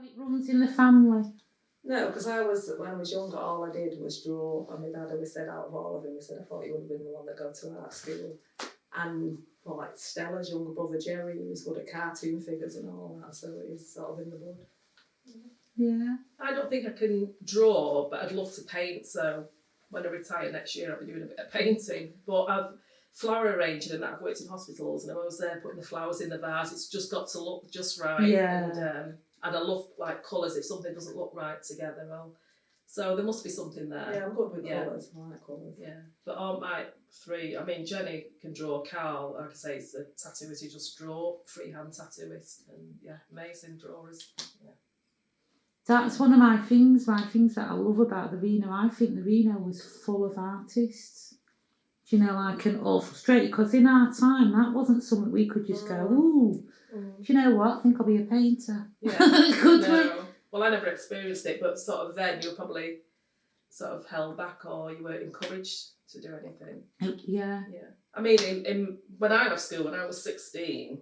it runs in the family. No, because when I was younger, all I did was draw. And my dad always said, out of all of them, he said, I thought you would have been the one that go to art school. And like Stella's younger brother Jerry, he was good at cartoon figures and all that, so it is sort of in the blood. Yeah. I don't think I can draw, but I'd love to paint. So when I retire next year, I'll be doing a bit of painting. But I've flower arranging and that. I've worked in hospitals and I'm always there putting the flowers in the vase. It's just got to look just right. Yeah. And I love like colours. If something doesn't look right together, so there must be something there. Yeah, I'm good with colours. I like colours. Yeah, but all my three, I mean, Jenny can draw. Carl, like I say, is a tattooist. He just draw, freehand tattooist, and yeah, amazing drawers. Yeah. That's one of my things that I love about the Reno. I think the Reno was full of artists. Do you know, like an awful straight, because in our time that wasn't something we could just go, ooh, do you know what? I think I'll be a painter. Yeah. Could No. we? Well, I never experienced it, but sort of then you were probably sort of held back or you weren't encouraged to do anything. Yeah. Yeah. I mean, when I left school, when I was 16,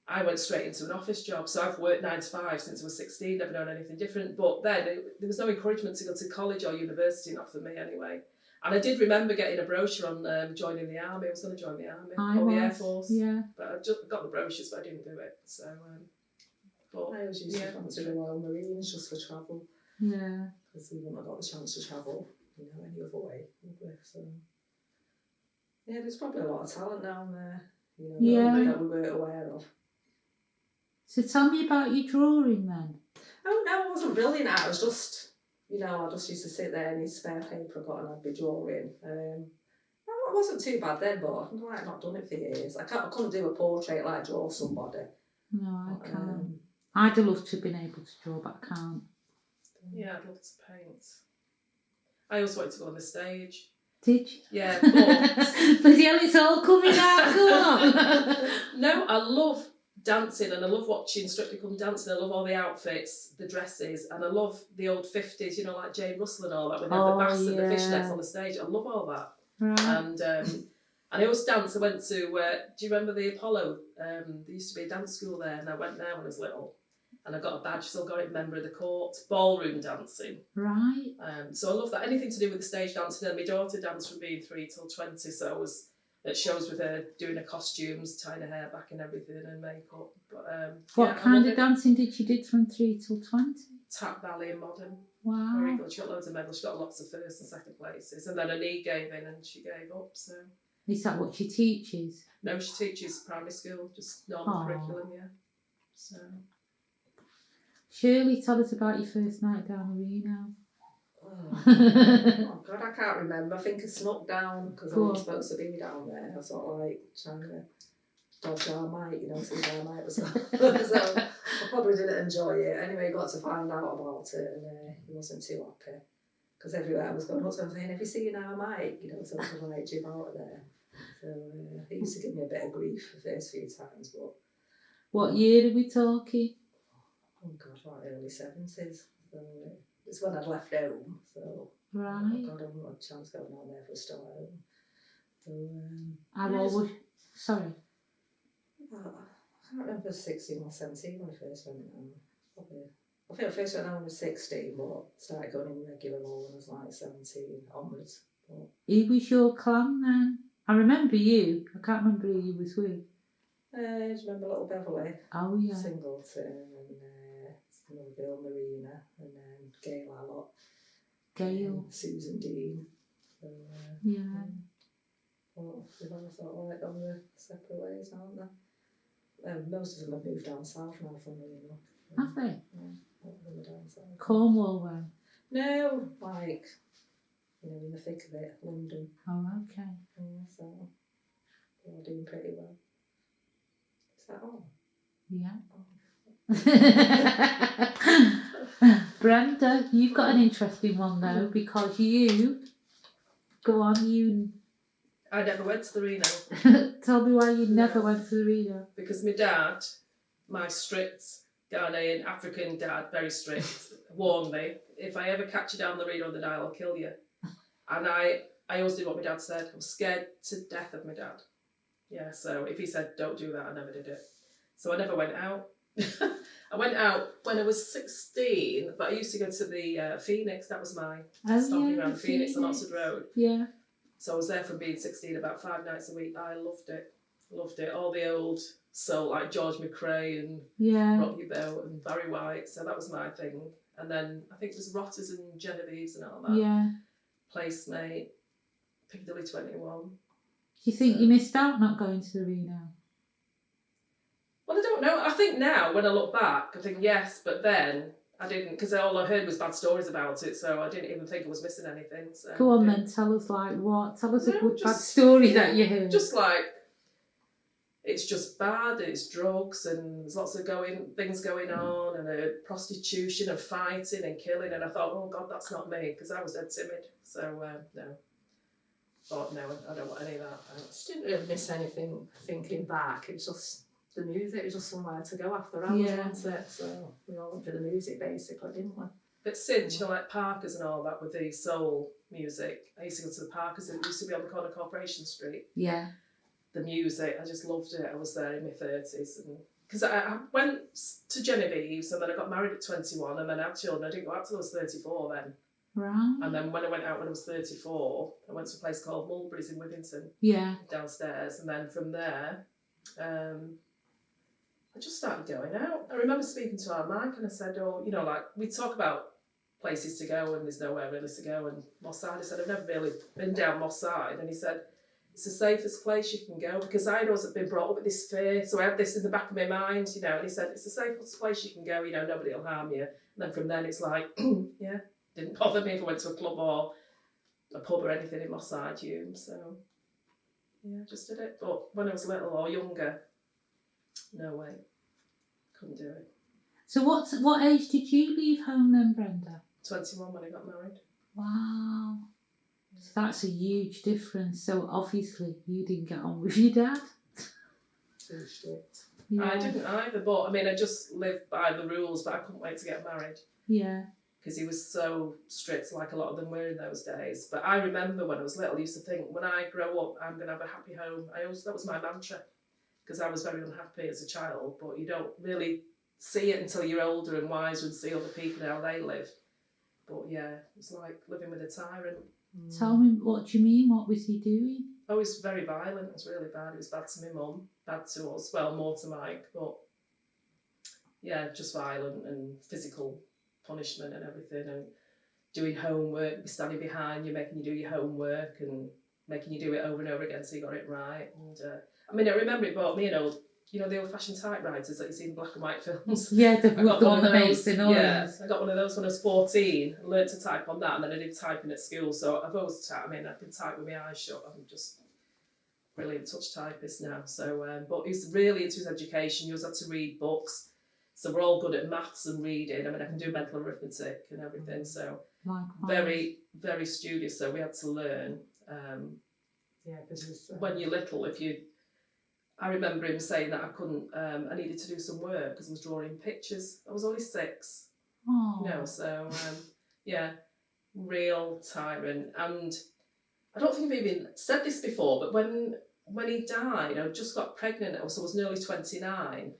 I went straight into an office job. So I've worked 9 to 5 since I was 16, never known anything different. But then there was no encouragement to go to college or university, not for me anyway. And I did remember getting a brochure on joining the army. I was going to join the army or the Air Force. Yeah. But I just got the brochures, but I didn't do it. So, but I always used to fancy the Royal Marines just for travel. Yeah. Because we wouldn't have got the chance to travel, any other way. So, yeah, there's probably a lot of talent down there, that we weren't aware of. So tell me about your drawing then. Oh no, I wasn't brilliant at it. I was just, I just used to sit there and his spare paper I got and I'd be drawing. It wasn't too bad then, but I've not done it for years. I couldn't do a portrait like draw somebody. No, I can't. I'd have loved to have been able to draw, but I can't. Yeah, I'd love to paint. I always wanted to go on the stage. Did you? Yeah, but Bloody hell, it's all coming out. Go on. No, I love dancing and I love watching Strictly Come Dancing. I love all the outfits, the dresses, and I love the old 50s, like Jane Russell and all that, with the bass and the fishnets on the stage. I love all that. Right. And I always dance. I went to, do you remember the Apollo? There used to be a dance school there, and I went there when I was little. And I got a badge, still got it, member of the court, ballroom dancing. Right. So I love that. Anything to do with the stage dancing. And my daughter danced from being 3 till 20, so I was at shows with her doing her costumes, tying her hair back and everything, and makeup. But what kind of dancing did you do from 3 till 20? Tap, ballet and modern. Wow. Very good. She got loads of medals. She got lots of first and second places. And then her knee gave in and she gave up. So. Is that what she teaches? No, she teaches primary school, just normal curriculum, yeah. So. Shirley, tell us about your first night down the Reno. Oh God, I can't remember. I think I snuck down because I wasn't supposed to be down there. I was sort of like trying to dodge Armite, see Armite was gone. So I probably didn't enjoy it. Anyway, got to find out about it and he wasn't too happy. Because everywhere I was going up to him saying, have you seen Armite? So I was like, jib out of there. So he used to give me a bit of grief the first few times. But what year are we talking? Oh God, like early 70s. So it's when I'd left home. So right. I hadn't had a chance going on there for a start home. So I've always sorry. I can't remember 16 or 17 when I first went home. I think I first went home when I was 16, but started going in regular more when I was like 17 onwards. But who was your clan then? I remember you. I can't remember who you was with. I just remember little Beverly. Oh yeah. Singleton and another girl, Marina, and then Gail Allott. Gail. Susan Dean. So, yeah. Well, they've all sort of like gone their separate ways, aren't they? Most of them have moved down south now, funnily enough. Have they? Yeah, all of them are down south. Cornwall way? No, like, in the thick of it, London. Oh, okay. Yeah, so they're doing pretty well. Is that all? Yeah. Brenda, you've got an interesting one though, because go on, I never went to the Reno. Tell me why you never went to the Reno. Because my dad, my strict Ghanaian African dad, very strict, warned me, if I ever catch you down the Reno on the Nile, I'll kill you. And I always did what my dad said. I was scared to death of my dad. Yeah, so if he said don't do that, I never did it. So I never went out. I went out when I was 16, but I used to go to the Phoenix. That was my stomping around the Phoenix on Oxford Road. Yeah. So I was there from being 16 about 5 nights a week. I loved it. Loved it. All the old soul, like George McRae and Rocky Boat and Barry White. So that was my thing. And then I think it was Rotters and Genevieve's and all that. Yeah. Placemate, Piccadilly 21. Do you think you missed out not going to the Reno? Well, I don't know. I think now, when I look back, I think yes, but then I didn't, because all I heard was bad stories about it, so I didn't even think I was missing anything. So, go on then, tell us what? Tell us a good bad story that you heard. Just like, it's just bad, it's drugs, and there's lots of things going on, and prostitution and fighting and killing, and I thought, oh God, that's not me, because I was dead timid. So, no. Thought, no, I don't want any of that. I didn't really miss anything thinking back. It was just the music, it was just somewhere to go after hours, wasn't it? So we all went for the music basically, didn't we? But since, like Parker's and all that with the soul music, I used to go to the Parker's, it used to be on the corner of Corporation Street. Yeah. The music, I just loved it. I was there in my 30s. Because I went to Genevieve's and then I got married at 21 and then had children. I didn't go out till I was 34 then. Right. And then when I went out when I was 34, I went to a place called Mulberry's in Withington. Yeah. Downstairs. And then from there, I just started going out. I remember speaking to our Mike and I said, oh, you know, like, we talk about places to go and there's nowhere really to go. And Moss Side, I said, I've never really been down Moss Side. And he said, it's the safest place you can go, because I'd always been brought up with this fear. So I had this in the back of my mind, you know, and he said, it's the safest place you can go, you know, nobody will harm you. And then from then it's like, yeah, didn't bother me if I went to a club or a pub or anything in Moss Side, so yeah, just did it. But when I was little or younger, no way, couldn't do it. So what age did you leave home then, Brenda? 21 when I got married. Wow. So that's a huge difference. So obviously you didn't get on with your dad. Too strict. Yeah. I didn't either, but I mean, I just lived by the rules, but I couldn't wait to get married. Yeah. Because he was so strict, like a lot of them were in those days. But I remember when I was little, I used to think, when I grow up, I'm going to have a happy home. That was my mantra, because I was very unhappy as a child, but you don't really see it until you're older and wiser and see other people and how they live. But yeah, it's like living with a tyrant. Tell me, what do you mean? What was he doing? Oh, he was very violent. It was really bad. It was bad to my mum, bad to us, well, more to Mike, but yeah, just violent and physical punishment and everything, and doing homework, standing behind you, making you do your homework and making you do it over and over again so you got it right. And I mean, I remember it bought me an old, you know, the old-fashioned typewriters that you see in black and white films. Yeah, the one that makes the noise. Yeah, I got one of those when I was 14. I learned to type on that, and then I did typing at school. So I've always I can type with my eyes shut. I'm just brilliant touch typist now. So, but he's really into his education. He always had to read books. So we're all good at maths and reading. I mean, I can do mental arithmetic and everything. So very, very studious. So we had to learn. Yeah, because when you're little, I remember him saying that I couldn't, I needed to do some work because I was drawing pictures. I was only 6, Oh. you know, so yeah, real tyrant. And I don't think I've even said this before, but when he died, I just got pregnant, so I was nearly 29.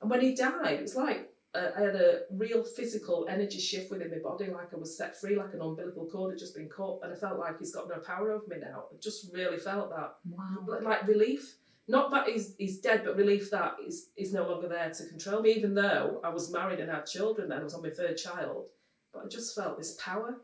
And when he died, it was like I had a real physical energy shift within my body, like I was set free, like an umbilical cord had just been cut, and I felt like he's got no power over me now. I just really felt that. Wow. Like relief. Not that he's dead, but relief that he's no longer there to control me, even though I was married and had children then, I was on my 3rd child. But I just felt this power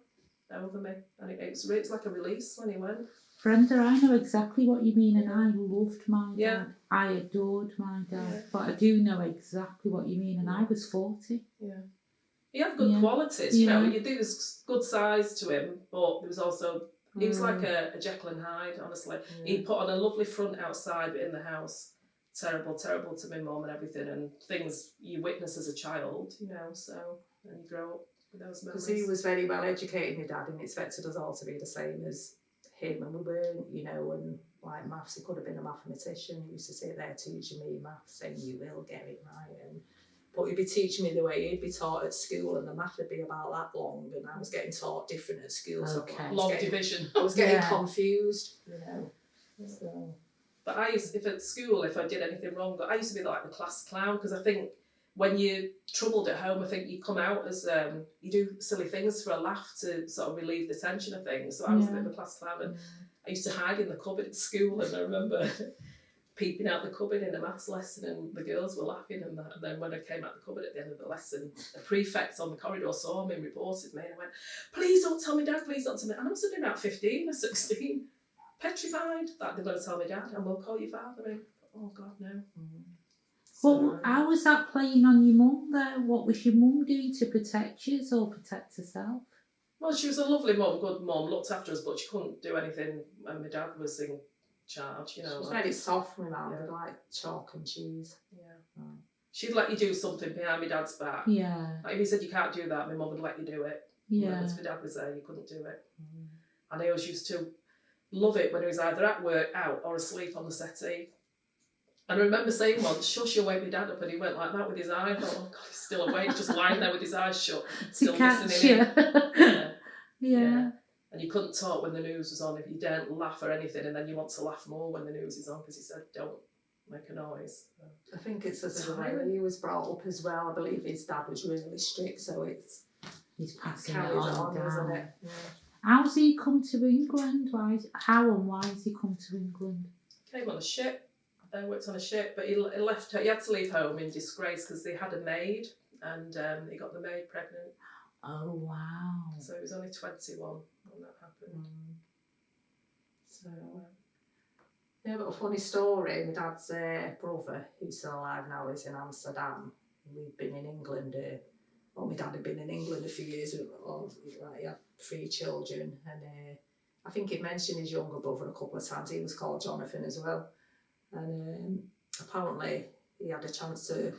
over me, and it's like a release when he went. Brenda, I know exactly what you mean, and I loved my dad. Yeah. I adored my dad, Yeah. but I do know exactly what you mean, and I was 40. Yeah. He had good qualities, you Yeah. know, there was good size to him, but there was also, he was like a Jekyll and Hyde, honestly. He put on a lovely front outside, but in the house, terrible to my mum and everything, and things you witness as a child, you know, so, and you grow up with those memories. Because he was very well educated, my dad, and expected us all to be the same as him, and we weren't, you know, and like maths, he could have been a mathematician. He used to sit there teaching me maths, saying you will get it right, but he'd be teaching me the way he'd be taught at school, and the math would be about that long, and I was getting taught different at school. Okay. So Long division. I was getting confused, you know. So. But if at school, if I did anything wrong, but I used to be like the class clown, because I think when you're troubled at home, I think you come out as you do silly things for a laugh to sort of relieve the tension of things. So I was a bit of a class clown, and I used to hide in the cupboard at school, and I remember peeping out the cupboard in a maths lesson, and the girls were laughing and that. And then when I came out the cupboard at the end of the lesson, a prefect on the corridor saw me and reported me, and I went, "Please don't tell me, Dad, please don't tell me." And I must have been about 15 or 16, petrified that they're going to tell me, "Dad, and we'll call you father." I mean, oh God, no. Well, how was that playing on your mum there? What was your mum doing to protect you or protect herself? Well, she was a lovely mum, good mum, looked after us, but she couldn't do anything when my dad was in charge, you know. She was like, very soft, my mum, with like chalk and cheese. Yeah. She'd let you do something behind my dad's back. Yeah. Like if he said you can't do that, my mum would let you do it. Yeah. Once my dad was there, you couldn't do it. And I always used to love it when he was either at work, out, or asleep on the settee. And I remember saying once, "Shush, you'll wake my dad up," and he went like that with his eye. I thought, oh God, he's still awake, just lying there with his eyes shut, still listening in. Yeah. And you couldn't talk when the news was on if you daren't laugh or anything, and then you want to laugh more when the news is on because he said, "Don't make a noise." I think it's the way he was brought up as well. I believe his dad was really strict, so he's passing carries it on down. isn't it? Yeah. How's he come to England? How and why has he come to England? Came on a ship. Worked on a ship, but he left. He had to leave home in disgrace because they had a maid, and he got the maid pregnant. Oh wow! So he was only 21 when that happened. So yeah, but a funny story. My dad's brother, who's still alive now, is in Amsterdam. We'd been in England. My dad had been in England a few years ago. He had 3 children, and I think he'd mentioned his younger brother a couple of times. He was called Jonathan as well. And apparently he had a chance to,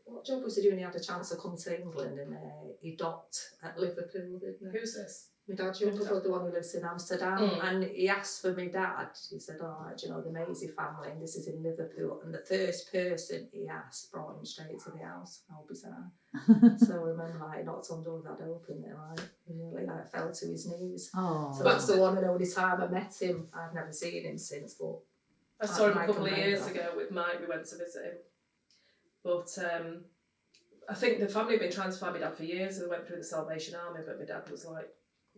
what job was he doing? He had a chance to come to England, and he docked at Liverpool, didn't he? Who's this? My dad's younger brother, the one who lives in Amsterdam. And he asked for my dad. He said, "Oh, do you know the Mayisi family? And this is in Liverpool." And the first person he asked brought him straight to the house. How bizarre. So I remember he knocked on the door, Dad opened it, he nearly fell to his knees. Oh. So that's the one and only time I met him. I've never seen him since, but I saw him a couple of years ago with Mike. We went to visit him. But I think the family had been trying to find my dad for years. They went through the Salvation Army, but my dad was like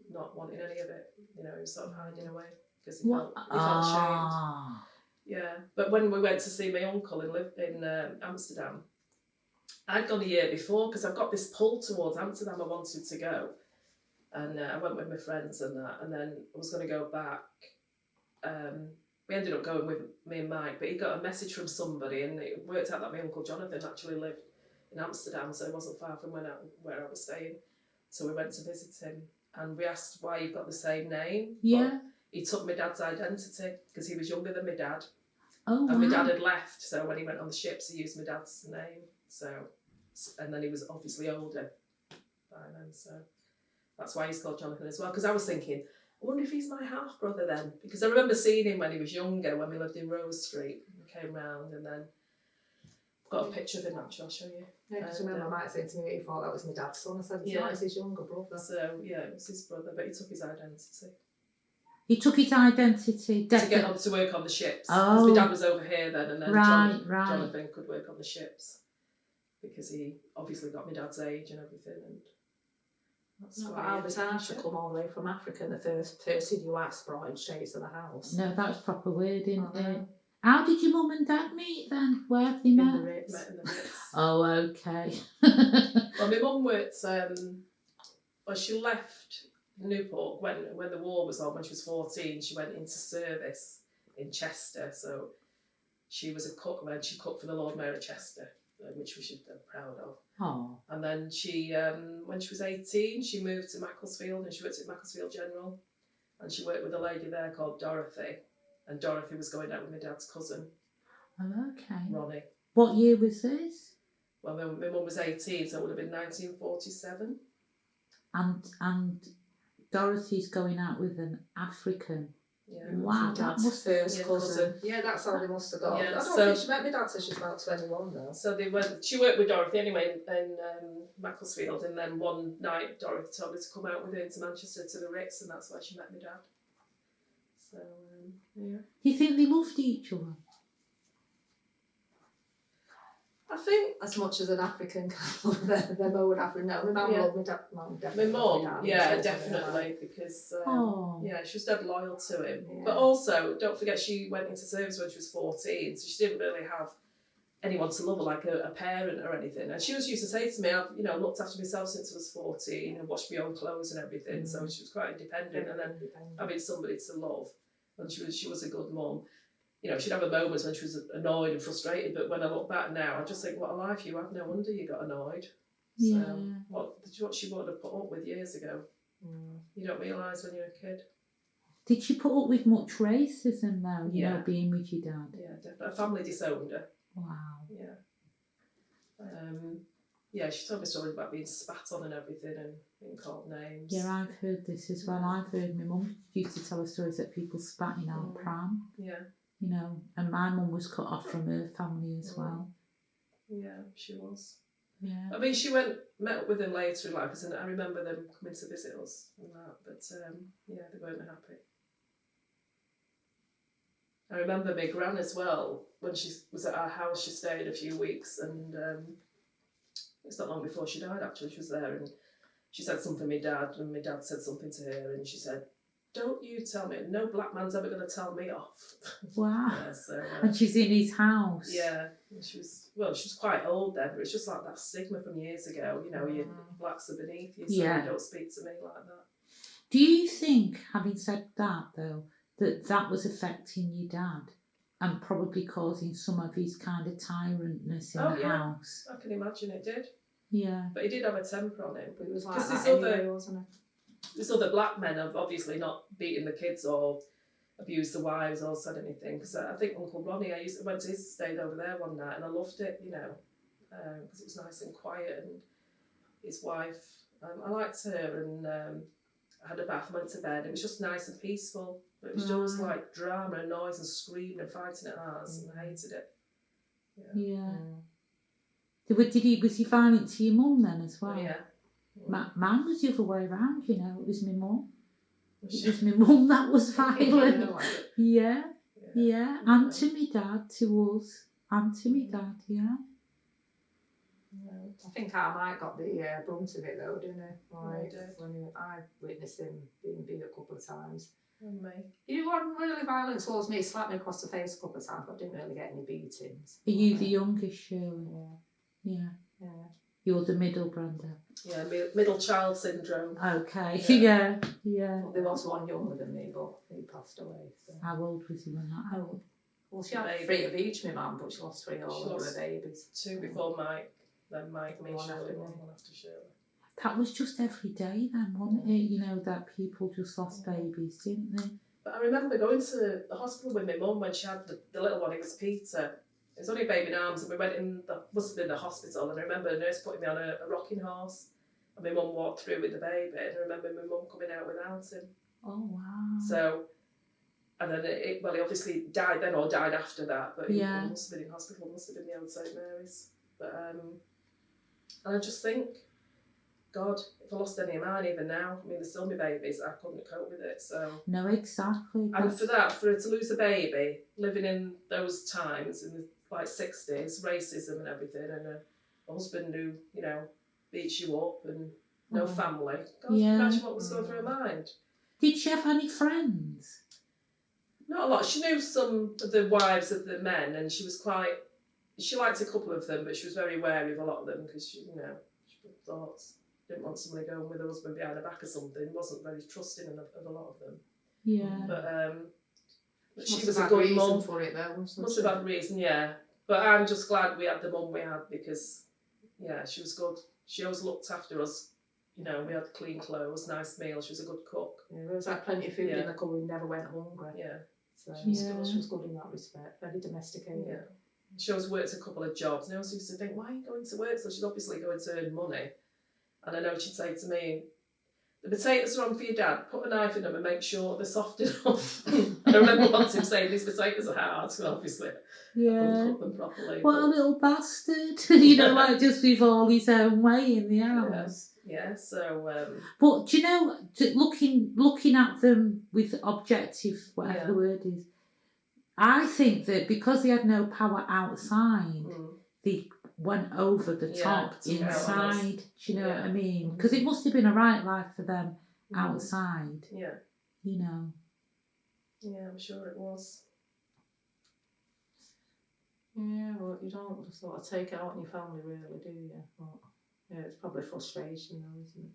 not wanting any of it. You know, he was sort of hiding away because he felt ashamed. Yeah, but when we went to see my uncle in Amsterdam, I'd gone a year before because I've got this pull towards Amsterdam. I wanted to go, and I went with my friends and that, and then I was going to go back. We ended up going with me and Mike, but he got a message from somebody, and it worked out that my uncle Jonathan actually lived in Amsterdam, so it wasn't far from where I was staying. So we went to visit him, and we asked why you've got the same name. Yeah. But he took my dad's identity because he was younger than my dad. Oh, and wow. my dad had left, so when he went on the ships, he used my dad's name. So, and then he was obviously older by then, so that's why he's called Jonathan as well. Because I was thinking, I wonder if he's my half brother then, because I remember seeing him when he was younger, when we lived in Rose Street. He came round, and then I've got a picture of him actually. I'll show you. Yeah, because remember Mike saying to me he thought that was my dad's son. I said, it's not, it's his younger brother. So yeah, it was his brother, but he took his identity. He took his identity To get on to work on the ships. Oh. Because my dad was over here then, and then Jonathan could work on the ships. Because he obviously got my dad's age and everything. And that's no, but how bizarre to come all the way from Africa, and the first person you asked brought him straight to the house. No, that was proper weird, isn't it? How did your mum and dad meet then? Where have they met? In the Ritz. Met in the Ritz. Oh, okay. Well, my mum worked, she left Newport when the war was on, when she was 14. She went into service in Chester, so she was a cook, and she cooked for the Lord Mayor of Chester, which we should be proud of. Oh. And then she, when she was 18, she moved to Macclesfield, and she worked at Macclesfield General, and she worked with a lady there called Dorothy, and Dorothy was going out with my dad's cousin. Oh, okay. Ronnie. What year was this? Well, my mum was 18, so it would have been 1947. And Dorothy's going out with an African. Yeah. Wow, that must first cousin. Yeah, that's how they must have got. Yeah, I don't think she met my dad till she was about 21 though. So she worked with Dorothy anyway in Macclesfield, and then one night Dorothy told her to come out with her to Manchester to the Ritz, and that's where she met my dad. So, yeah. Do you think they loved each other? I think as much as an African can love their mode African. No, my mum loved my dad. Mum my definitely loved my mum, dad. yeah, So, definitely, because Oh. yeah, she was dead loyal to him. Yeah. But also, don't forget, she went into service when she was 14, so she didn't really have anyone to love her, like a parent or anything. And she was used to say to me, I've looked after myself since I was 14 and washed my own clothes and everything. So she was quite independent, and then having somebody to love, and she was a good mum. She'd have moments when she was annoyed and frustrated, but when I look back now, I just think, what a life you have. No wonder you got annoyed. Yeah. So what she would have put up with years ago. You don't realise when you're a kid. Did she put up with much racism though, being with your dad? Yeah, definitely. Her family disowned her. Wow. Yeah. She told me stories about being spat on and everything and being called names. Yeah, I've heard this as well. I've heard my mum used to tell us stories that people spat in our pram. Yeah. And my mum was cut off from her family as well. Yeah, she was. Yeah. I mean, met up with them later in life, and I remember them coming to visit us and that, but they weren't happy. I remember my gran as well, when she was at our house. She stayed a few weeks, and it's not long before she died actually. She was there, and she said something to my dad, and my dad said something to her, and she said, "Don't you tell me, no black man's ever going to tell me off." Wow. Yeah, so, and she's in his house. Yeah, and she was quite old then, but it's just like that stigma from years ago, you blacks are beneath you, so you don't speak to me like that. Do you think, having said that though, that was affecting your dad and probably causing some of his kind of tyrantness in the house? I can imagine it did. Yeah. But he did have a temper on him. But it was like that anyway, wasn't it? This other black men have obviously not beaten the kids or abused the wives or said anything. Because I think Uncle Ronnie, I went to his, stayed over there one night, and I loved it, because it was nice and quiet. And his wife, I liked her, and I had a bath, went to bed. It was just nice and peaceful. But it was just like drama and noise and screaming and fighting at ours, and I hated it. Yeah. Was he violent to your mum then as well? Yeah. Mine was the other way around, it was my mum. It was my mum that was violent. Yeah. And to me dad, to us, and to me dad, yeah. I think I might got the brunt of it though, didn't I? When I witnessed him being beat a couple of times. And me. He wasn't really violent towards me. He slapped me across the face a couple of times, but I didn't really get any beatings. Are you the youngest, Shirley? Yeah. You're the middle, Brenda. Yeah, middle child syndrome. Okay. Yeah. Well, there was one younger than me, but he passed away. So. How old was he when that happened? Well, she had 3 of each, my mum, but she lost 3 all over her babies. 2 before Mike, then Mike, me, Shirley, one after Shirley. That was just every day then, wasn't it? That people just lost babies, didn't they? But I remember going to the hospital with my mum when she had the little one. It was Peter. It was only a baby in arms, and we went must have been the hospital, and I remember a nurse putting me on a rocking horse, and my mum walked through with the baby, and I remember my mum coming out without him. Oh, wow. So, and then he obviously died then, or died after that, but he must have been in hospital, must have been the old St Mary's. But, and I just think, God, if I lost any of mine even now, I mean, there's still my babies, I couldn't cope with it, so. No, exactly. And for her to lose a baby, living in those times, in the 60s, racism and everything, and a husband who, beats you up and no family. God, imagine what was going through her mind. Did she have any friends? Not a lot. She knew some of the wives of the men, and she liked a couple of them, but she was very wary of a lot of them because she thought, didn't want somebody going with her husband behind her back or something. Wasn't very trusting of a lot of them. Yeah. But she was a good mum. For it though. Must have had a reason, yeah. But I'm just glad we had the mum we had because, she was good. She always looked after us. We had clean clothes, nice meals. She was a good cook. Yeah, there was plenty of food in the cupboard. We never went hungry. Yeah. So she was good in that respect. Very domesticated. Yeah. She always worked a couple of jobs. And I always used to think, why are you going to work? So she's obviously going to earn money. And I know she'd say to me, the potatoes are on for your dad, put a knife in them and make sure they're soft enough. And I remember once him saying, these potatoes are hard, so obviously I couldn't cook them properly. What a little bastard, just with all his own way in the house. Yeah, so... But do you know, looking at them with objective, whatever the word is, I think that because they had no power outside, they went over the top to inside. Do you know what I mean? Mm. Because it must have been a right life for them outside. Yeah. You know. Yeah, I'm sure it was. Yeah, well, you don't sort of take it out on your family, really, do you? But, yeah, it's probably frustration, though, isn't it?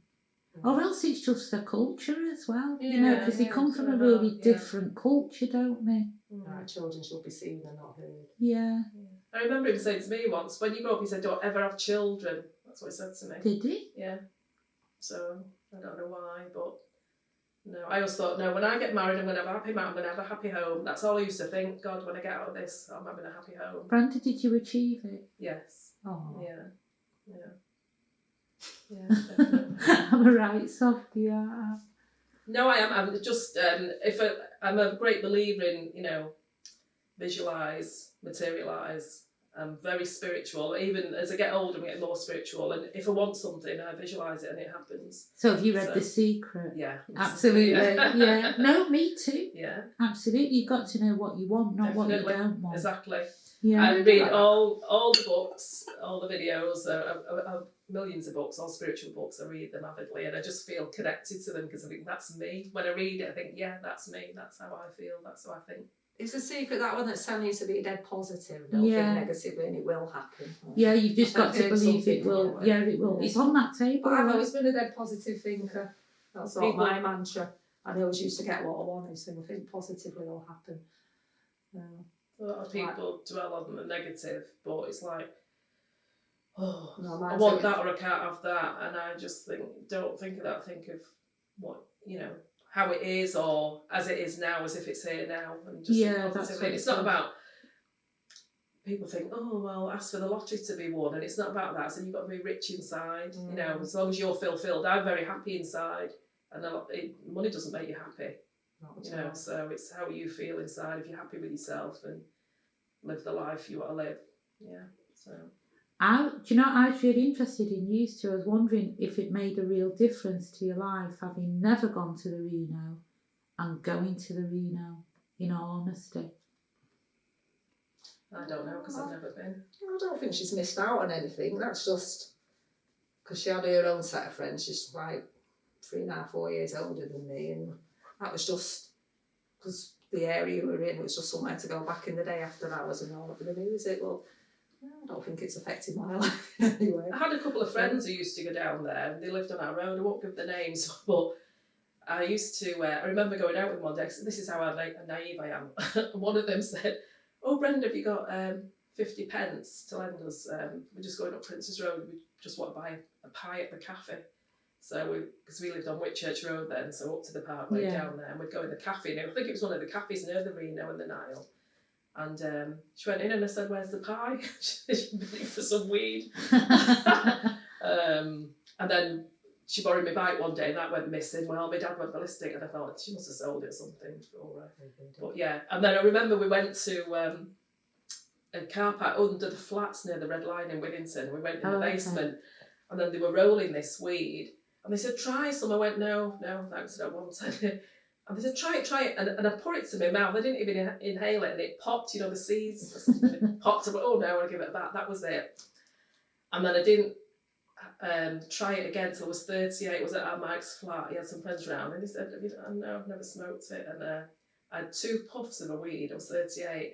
Or else it's just their culture as well, you Yeah, know, because they yeah, come from a so really that, different culture, don't they? Right, children should be seen and not heard. Yeah. I remember him saying to me once, when you grow up, he said, don't ever have children. That's what he said to me. Did he? Yeah. So, I don't know why, but no. I always thought, no, when I get married, I'm going to have a happy man, I'm going to have a happy home. That's all I used to think. God, when I get out of this, I'm having a happy home. Brenda, did you achieve it? Yes. Oh. Yeah. Yeah, definitely. I'm a right softie, yeah. No, I am. I'm just, I'm a great believer in, you know, visualise, materialise. I'm very spiritual. Even as I get older, I get more spiritual. And if I want something, I visualise it and it happens. So have you read The Secret? Yeah. Absolutely. Yeah. No, me too. Yeah. Absolutely. You've got to know what you want, not what you don't want. Exactly. Yeah. I read all the books, all the videos, millions of books, all spiritual books. I read them avidly, and I just feel connected to them because I think that's me. When I read it, I think, yeah, that's me. That's how I feel. That's how I think. Is The Secret that one that's telling you to be dead positive? Don't think negatively, and it will happen. Yeah, you've just got to believe it will. Like, yeah, it will. It's on that table. But I've always been a dead positive thinker. That's sort of my mantra. I always used to get what I wanted, so I think positively will happen. A lot of people dwell on the negative, but it's like, oh, no, I want that or I can't have that, and I just think, don't think of that. Think of what, you know, how it is or as it is now, as if it's here now, and just think positively. It's not about. People think, oh well, ask for the lottery to be won, and it's not about that. So you've got to be rich inside. You know, as long as you're fulfilled. I'm very happy inside, and money doesn't make you happy. You know, so it's how you feel inside. If you're happy with yourself and live the life you want to live, yeah. So, do you know, I was really interested in you two. I was wondering if it made a real difference to your life having never gone to the Reno and going to the Reno. In all honesty, I don't know because I've never been. I don't think she's missed out on anything. That's just because she had her own set of friends. She's like 3.5, 4 years older than me, and that was just because the area we were in was just somewhere to go back in the day after hours and all of the music. Well, I don't think it's affected my life anyway. I had a couple of friends who used to go down there. They lived on our road. I won't give the names, but I used to. I remember going out with them one day. This is how naive I am. One of them said, "Oh, Brenda, have you got 50 pence to lend us? We're just going up Prince's Road. We just want to buy a pie at the cafe." So because we lived on Whitchurch Road then, so up to the parkway down there, and we'd go in the cafe. And I think it was one of the cafes near the Reno and the Nile. And she went in and I said, "Where's the pie?" She'd been looking for some weed. And then she borrowed my bike one day and that went missing. Well, my dad went ballistic and I thought she must have sold it or something. But yeah, and then I remember we went to a car park under the flats near the Red Line in Withington. We went in the basement and then they were rolling this weed. And they said, "Try some." I went, no, thanks, I don't want it. And they said, try it. And I put it to my mouth. I didn't even inhale it. And it popped, you know, the seeds. It popped. I went, oh no, I want to give it back. That was it. And then I didn't try it again till I was 38. I was at our Mike's flat. He had some friends around. And he said, no, I've never smoked it. And I had 2 puffs of a weed. I was 38. I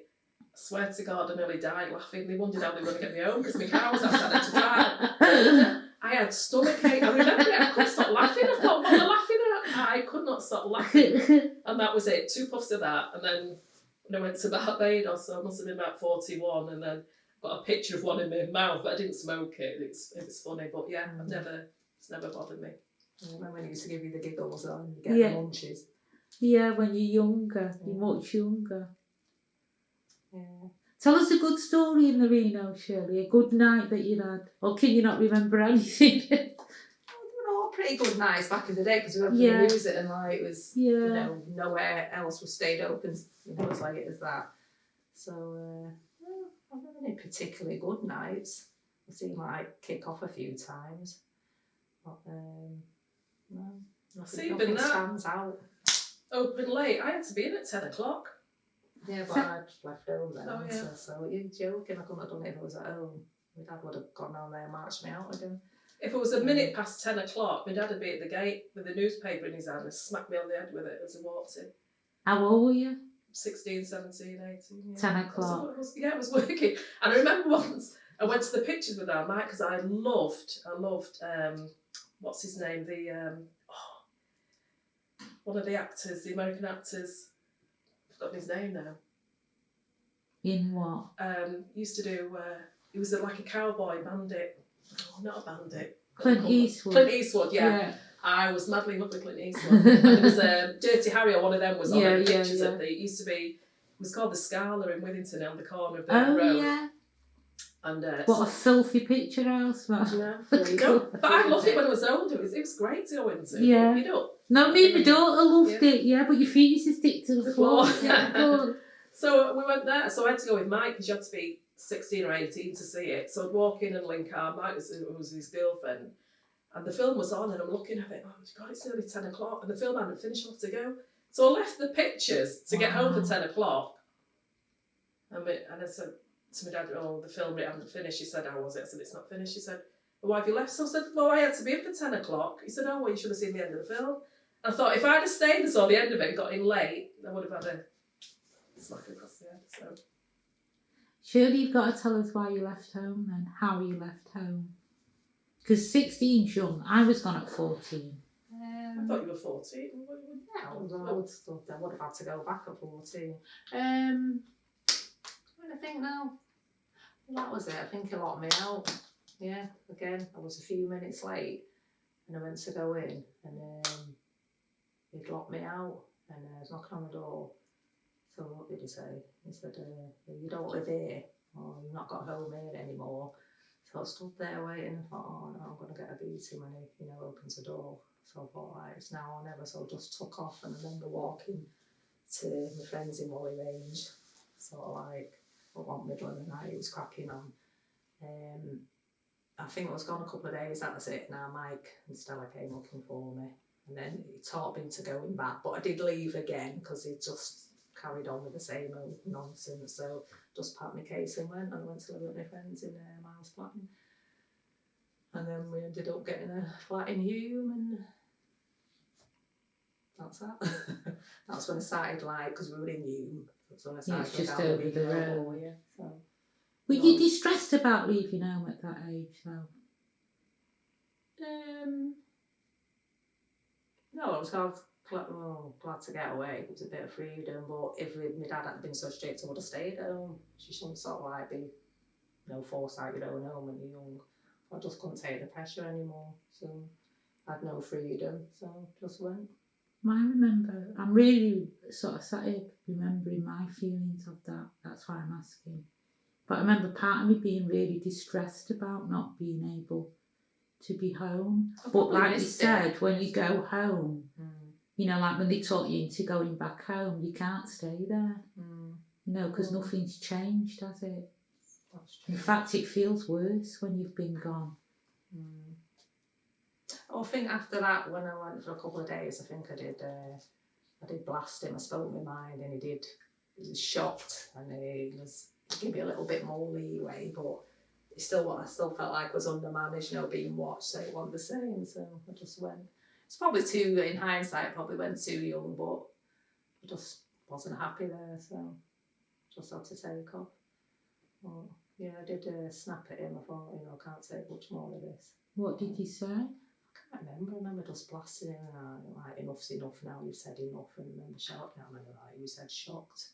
swear to God, I nearly died laughing. They wondered how they were going to get me home because my car was outside to drive. I had stomachache. I remember it. I couldn't stop laughing. I thought, what are they laughing at? I could not stop laughing. And that was it. 2 puffs of that. And then when I went to Barbados, so I must have been about 41. And then got a picture of one in my mouth, but I didn't smoke it. It was funny. But yeah, it's never bothered me. I remember when he used to give you the giggles and you get the munchies. Yeah, when you're younger. You're much younger. Yeah. Tell us a good story in the Reno, Shirley. A good night that you had. Or can you not remember anything? They were all pretty good nights back in the day because we went to the music and like it was, you know, nowhere else was stayed open, you know, as late as that. So, I've never had any particularly good nights. I've seen like kick off a few times. But, no, nothing stands out. Open late. I had to be in at 10 o'clock. Yeah, but I'd left home then. Oh, yeah. So you're joking, I couldn't have done it if I was at home. My dad would have gone down there and marched me out again. If it was a minute past 10 o'clock, my dad would be at the gate with the newspaper in his hand and smack me on the head with it as I walked in. How old were you? 16, 17, 18. Yeah. 10 o'clock. It was working. And I remember once I went to the pictures with our Mike because I loved, what's his name? One of the actors, the American actors. I've forgotten his name now. In what? Used to do, he was like a cowboy bandit. Oh, not a bandit. Clint Eastwood. Clint Eastwood, yeah. I was madly in love with Clint Eastwood. And there was Dirty Harry, or one of them was on the pictures. It used to be, it was called the Scala in Withington on the corner of the road. Oh, yeah. And, what a filthy picture house, man. No, but I loved it when I was older. It was great to go into. Yeah. You know. No, me and my daughter loved it, yeah, but your feet used to stick to the floor. Yeah, so we went there. So I had to go with Mike because you had to be 16 or 18 to see it. So I'd walk in and link arm. Mike was his girlfriend. And the film was on and I'm looking at it, oh God, it's nearly 10 o'clock. And the film hadn't finished, off to go. So I left the pictures to get home for 10 o'clock. And I said to my dad, oh, the film hadn't finished. He said, how was it? I said, it's not finished. He said, well, why have you left? So I said, well, I had to be in for 10 o'clock. He said, oh, well, you should have seen the end of the film. I thought if I'd have stayed and saw the end of it and got in late, I would have had a smack across the head. So. Shirley, you've got to tell us why you left home then, how you left home. Because 16's young. I was gone at 14. I thought you were 14. Yeah, I would have had to go back at 14. Trying to think now. Well, that was it. I think he locked me out. Yeah, again, I was a few minutes late and I went to go in and he'd locked me out and I was knocking on the door. So what did he say? He said, you don't live here or you've not got home here anymore. So I stood there waiting and thought, oh no, I'm going to get a beating when he, opens the door. So I thought, right, it's now or never. So I just took off and I remember walking to my friends in Wally Range, sort of like, about middle of the night, it was cracking on. I think I was gone a couple of days, that was it. Now Mike and Stella came looking for me. And then he taught me into going back. But I did leave again because he just carried on with the same old nonsense. So just packed my case and went. And I went to live with my friends in Miles Platten. And then we ended up getting a flat in Hume and that's that. That's when I started, because we were in Hume. That's when I started it's just over the road. Yeah, so. Were you distressed about leaving home at that age though? No, I was glad to get away. It was a bit of freedom, but if my dad hadn't been so strict, I would have stayed at home. She shouldn't sort of be, forced out your own home when you're young. I just couldn't take the pressure anymore, so I had no freedom, so just went. I remember, I'm really sort of sat here remembering my feelings of that. That's why I'm asking. But I remember part of me being really distressed about not being able to be home. But like you said, when you go home, like when they taught you into going back home, you can't stay there. Because nothing's changed, has it? In fact, it feels worse when you've been gone. I think after that, when I went for a couple of days, I think I did blast him. I spoke my mind, and he was shocked, and he was give me a little bit more leeway, but it's still what I still felt like was undermanaged, being watched, so it wasn't the same. So I just went. It's probably in hindsight, probably went too young, but I just wasn't happy there, so just had to take off. But, yeah, I did snap at him. I thought, I can't take much more of this. What did you say? I remember just blasting him and enough's enough now, you've said enough, and I remember shouting at him, you said shocked.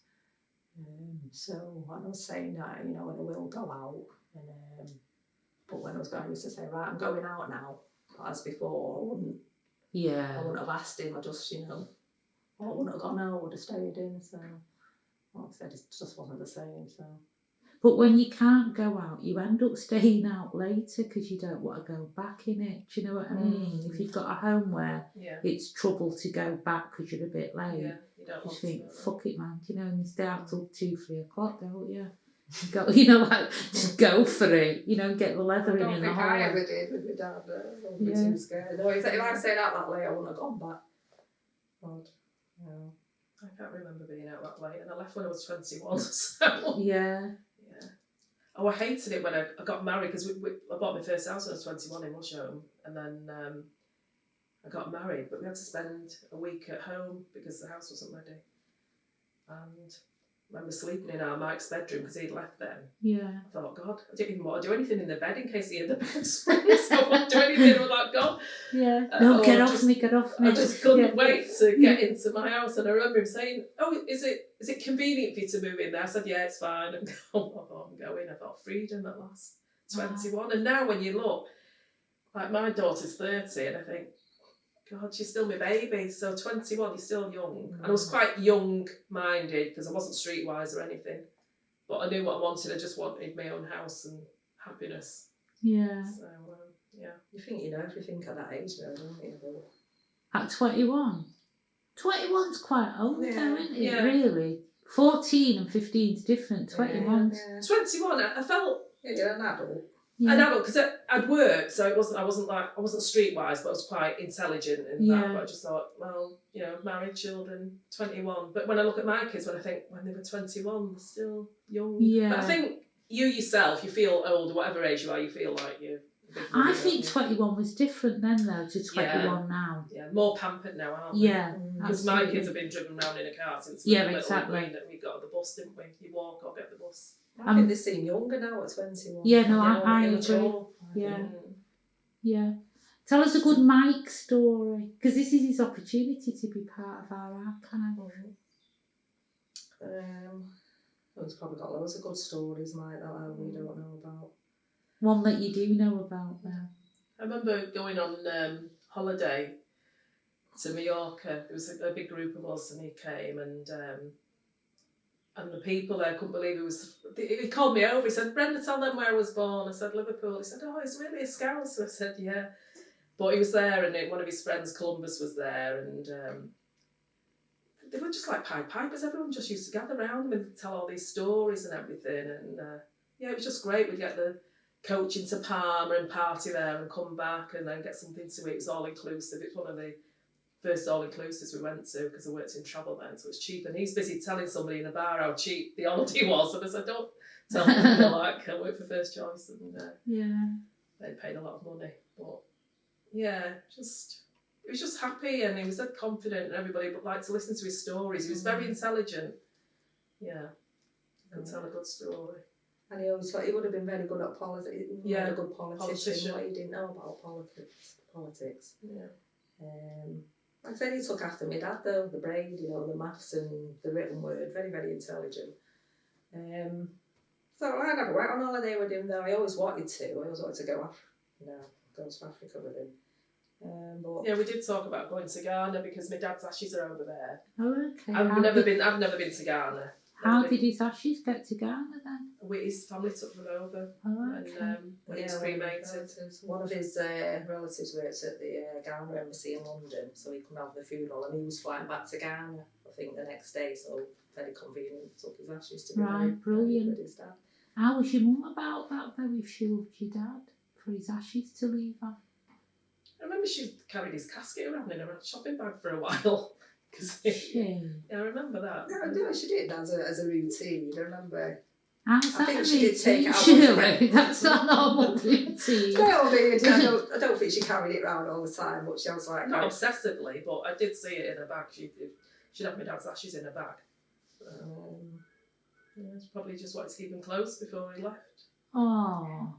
So when I was saying that, and I will go out, and but when I was going, I used to say, right, I'm going out now. But as before, I wouldn't have asked him. I just, I wouldn't have gone out. I would have stayed in. So like I said, it just wasn't the same. So. But when you can't go out, you end up staying out later because you don't want to go back in it. Do you know what I mean? If you've got a home where it's trouble to go back because you're a bit late, you don't want think, to. Fuck it, man. And you stay out till 2-3 o'clock, don't you? Go, just go for it. And get the leather in the hall. I ever did with my dad. I was too scared. No, if I stayed out that late, I wouldn't have gone back. But, I can't remember being out that late, and I left when I was 21. So yeah. Oh, I hated it when I got married because I bought my first house when I was 21 in Musham, and then I got married, but we had to spend a week at home because the house wasn't ready. And I remember sleeping in our Mike's bedroom because he'd left then. Yeah. I thought, God, I didn't even want to do anything in the bed in case he had the bed springs. I wouldn't do anything. I was like, God. Yeah. No, get off me. I just couldn't wait to get into my house. And I remember him saying, oh, is it convenient for you to move in there? I said, yeah, it's fine. And I thought, I'm going. I thought, freedom at last. 21. Wow. And now when you look, like my daughter's 30, and I think, God, she's still my baby. So 21, you're still young. And I was quite young-minded because I wasn't streetwise or anything. But I knew what I wanted. I just wanted my own house and happiness. Yeah. So, yeah. You think you know everything at that age, though, don't you? At 21? 21's quite old, though, isn't it? Yeah. Really? 14 and 15's different. 21's... Yeah. 21, I felt... Yeah, you're an adult. Yeah. An adult, because I'd worked, so I wasn't streetwise, but I was quite intelligent in that. But I just thought, well, you know, married, children, 21. But when I look at my kids, when they were 21, they're still young. Yeah. But I think you yourself, you feel old, whatever age you are, you feel like you're a big woman, I think 21 was different then, though, to 21 now. Yeah, more pampered now, aren't they? Yeah. Because my kids have been driven around in a car since we were little. Exactly. We got the bus, didn't we? You walk or get the bus. I think they seem younger now at 21. Yeah, no, I agree. Yeah. Yeah. Tell us a good Mike story, because this is his opportunity to be part of our archive. He's probably got loads of good stories, Mike, that we don't know about. One that you do know about, though. I remember going on holiday to Mallorca. There was a big group of us, and he came, and the people there couldn't believe it was. He called me over. He said, "Brenda, tell them where I was born." I said, "Liverpool." He said, "Oh, it's really a Scouser." I said, "Yeah," but he was there, and one of his friends, Columbus, was there, and they were just like Pied Pipers. Everyone just used to gather around them and tell all these stories and everything, and yeah, it was just great. We'd get the coach into Palma and party there and come back and then get something to eat. It was all inclusive. It's one of the first all-inclusives we went to because I worked in travel then, so it's cheap. And he's busy telling somebody in the bar how cheap the holiday was. And I said, don't tell me what I like. I work for First Choice. And they paid a lot of money. But yeah, he was just happy and he was that confident and everybody but liked to listen to his stories. He was very intelligent. Yeah, he could tell a good story. And he always thought he would have been very good at politics. Yeah, a good politician. What he didn't know about politics. Yeah. Like I said, he took after my dad though, the brain, you know, the maths and the written word, very, very intelligent. So I never went on holiday with him though. I always wanted to go to Africa with him. But yeah, we did talk about going to Ghana because my dad's ashes are over there. Oh, okay. I've never been to Ghana. How did his ashes get to Ghana then? His family took them over okay. and when he was cremated. One of his relatives works at the Ghana Embassy in London, so he couldn't have the funeral and he was flying back to Ghana, I think, the next day, so very convenient, took his ashes to be brilliant. with his dad. How was your mum about that though, if she loved your dad, for his ashes to leave her? I remember she carried his casket around in a shopping bag for a while. Yeah, I remember that. No, she did as a routine. I remember. I think she did take it out. Shirley, that's not normal routine. No, I don't think she carried it around all the time, but she was like... Not obsessively, but I did see it in her bag. She'd have my dad's ashes in her bag. Yeah, she probably just wanted to keep him close before he left. Oh.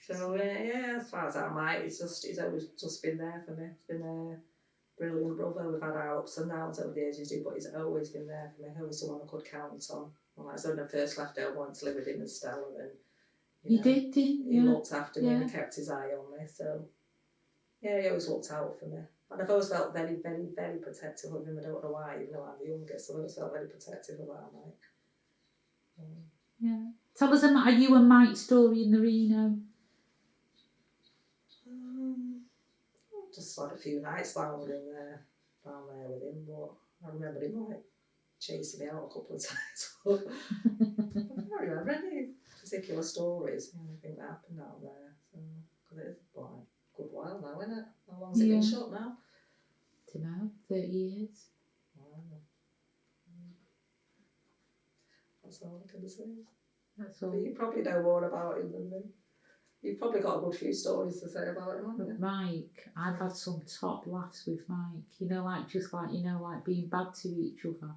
So, yeah, as far as I might, he's always just been there for me. He's been a brilliant brother. We've had our ups and downs over the ages, but he's always been there for me. Always someone I could count on. Well, so when I first left home, I wanted to live with him and Stella, and you did, didn't you? He looked after me and he kept his eye on me. So, yeah, he always looked out for me. And I've always felt very, very, very protective of him. I don't know why, even though I'm the youngest, I've always felt very protective of our Mike. Yeah. Tell us a you and Mike story in the Reno. Just had a few nights down there with him, but I remember him like chasing me out a couple of times. I don't remember any particular stories or anything that happened down there. So, because it's like a good while now, isn't it? How long's it been shut now? I don't know, 30 years. Wow. That's all I can say. That's But all. you probably know more about him than me. You've probably got a good few stories to say about him, haven't With you? Mike, I've had some top laughs with Mike. Like being bad to each other.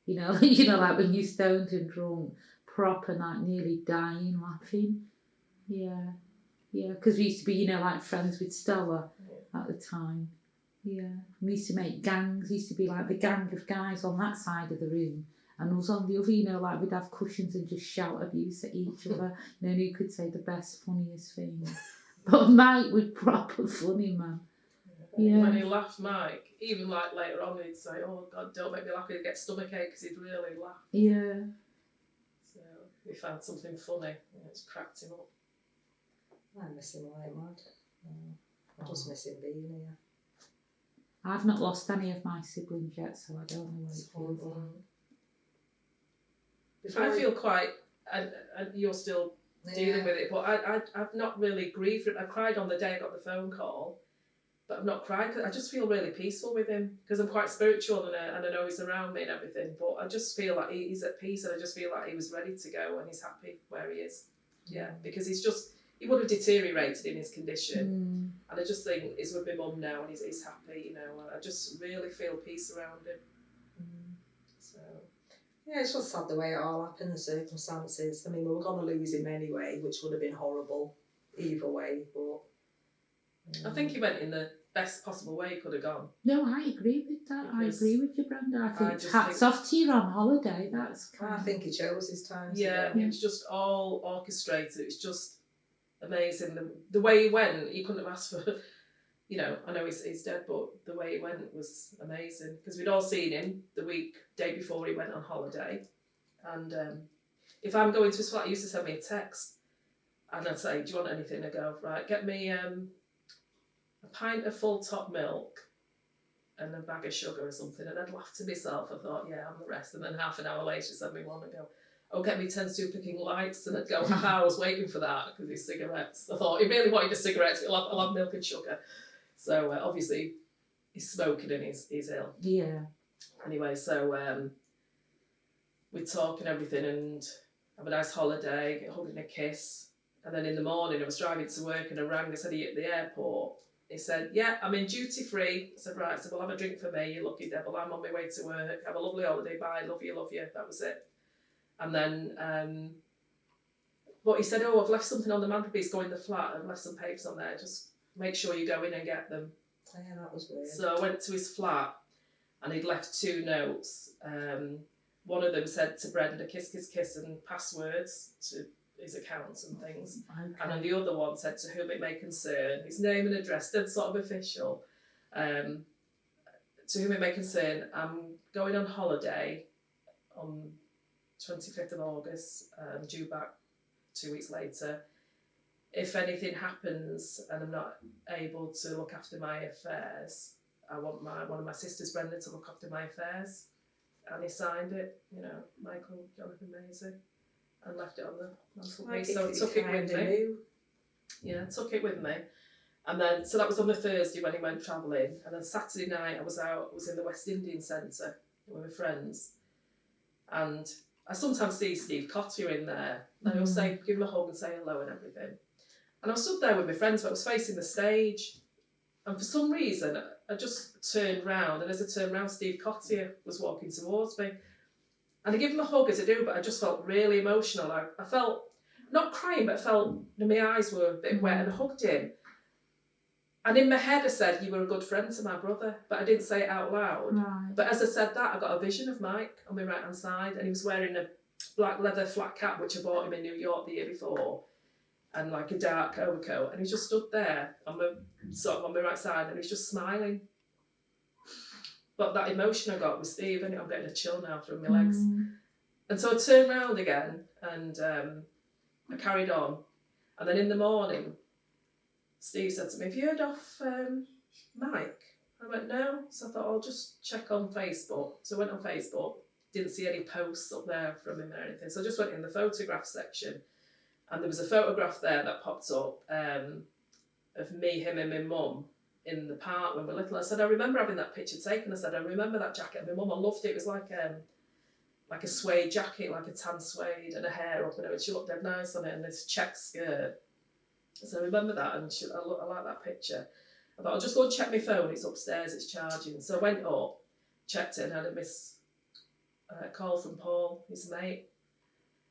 Like when you're stoned and drunk, proper, like nearly dying laughing. Yeah, because we used to be, like friends with Stella at the time. Yeah, we used to make gangs. Used to be like the gang of guys on that side of the room, and us on the other. Like we'd have cushions and just shout abuse at each other. And who could say the best, funniest thing? But Mike was proper funny, man. Yeah. When he laughed, Mike, even like later on, he'd say, "Oh God, don't make me laugh." He'd get stomachache because he'd really laugh. Yeah. So we found something funny, and it's cracked him up. I miss him like mad. I just miss him being here. I've not lost any of my siblings yet, so I don't know what it feels like. I feel quite, and you're still dealing with it, but I've not really grieved for it. I cried on the day I got the phone call, but I've not cried because I just feel really peaceful with him because I'm quite spiritual and I know he's around me and everything, but I just feel like he's at peace and I just feel like he was ready to go and he's happy where he is. Yeah, because he would have deteriorated in his condition, and I just think he's with my mum now and he's happy, and I just really feel peace around him. So yeah, it's just sad the way it all happened, the circumstances. I mean, we were going to lose him anyway, which would have been horrible either way, but I think he went in the best possible way he could have gone. No, I agree with that. I agree with you, Brenda. I think hats off to you on holiday. I think he chose his time. Yeah, it was just all orchestrated. It was just amazing. The way he went, you couldn't have asked for, I know he's dead, but the way he went was amazing because we'd all seen him the day before he went on holiday. And if I'm going to his flat, he used to send me a text and I'd say, "Do you want anything?" I go, "Right, get me a pint of full top milk and a bag of sugar or something." And I'd laugh to myself. I thought, yeah, I'm the rest. And then half an hour later, he sent me one and go, "Oh, get me 10 super king lights." And I'd go, "Haha, I was waiting for that because his cigarettes." I thought he really wanted a cigarette. I'll have milk and sugar. So obviously he's smoking and he's ill. Yeah. Anyway, so we talk and everything and have a nice holiday, get a hug and a kiss. And then in the morning I was driving to work and I rang. I said, "Are you at the airport?" He said, "Yeah, I'm in duty free." I said, "Right." I said, "Well, have a drink for me, you lucky devil. I'm on my way to work. Have a lovely holiday. Bye. Love you, love you." That was it. And then, but he said, "Oh, I've left something on the mantelpiece. Go in the flat. I've left some papers on there. Just make sure you go in and get them." Yeah, that was weird. So I went to his flat and he'd left 2 notes. One of them said to Brenda, "Kiss, kiss, kiss," and passwords to his accounts and things. Okay. And then the other one said, "To whom it may concern," his name and address, dead sort of official. "To whom it may concern, I'm going on holiday on 25th of August, due back 2 weeks later. If anything happens and I'm not able to look after my affairs, I want one of my sisters, Brenda, to look after my affairs." And he signed it, Michael Jonathan Mayisi, and left it on the mantelpiece. So I took it with me. Yeah, took it with me. And then, so that was on the Thursday when he went travelling. And then Saturday night I was in the West Indian Centre with my friends. And I sometimes see Steve Cotter in there. And I always give him a hug and say hello and everything. And I was stood there with my friends, but I was facing the stage. And for some reason, I just turned round. And as I turned round, Steve Cotter was walking towards me. And I give him a hug as I do, but I just felt really emotional. I felt, not crying, but I felt my eyes were a bit wet and I hugged him. And in my head I said, "You were a good friend to my brother," but I didn't say it out loud. Right. But as I said that, I got a vision of Mike on my right hand side and he was wearing a black leather flat cap, which I bought him in New York the year before, and like a dark overcoat. And he just stood there on my right side and he was just smiling. But that emotion I got with Steve, and I'm getting a chill now through my legs. And so I turned round again and I carried on. And then in the morning, Steve said to me, "Have you heard of Mike?" I went, "No." So I thought, I'll just check on Facebook. So I went on Facebook, didn't see any posts up there from him or anything. So I just went in the photograph section. And there was a photograph there that popped up of me, him and my mum in the park when we were little. I said, "I remember having that picture taken." I said, "I remember that jacket of my mum. I loved it. It was like like a suede jacket, like a tan suede, and her hair up and everything. She looked dead nice on it, and this check skirt. So I remember that, and I like that picture. I thought, I'll just go and check my phone, it's upstairs, it's charging. So I went up, checked it, and had a missed call from Paul, his mate.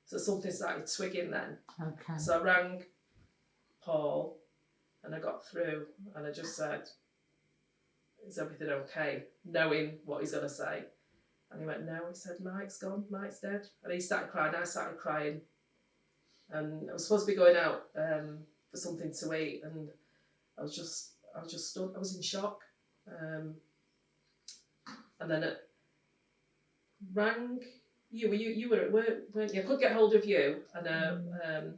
So something started twigging then. Okay. So I rang Paul, and I got through, and I just said, is everything okay? Knowing what he's going to say. And he went, no. He said, Mike's gone, Mike's dead. And he started crying, I started crying. And I was supposed to be going out for something to eat, and I was just stunned. I was in shock. And then it rang you. You were at work, weren't you? I couldn't get hold of you, and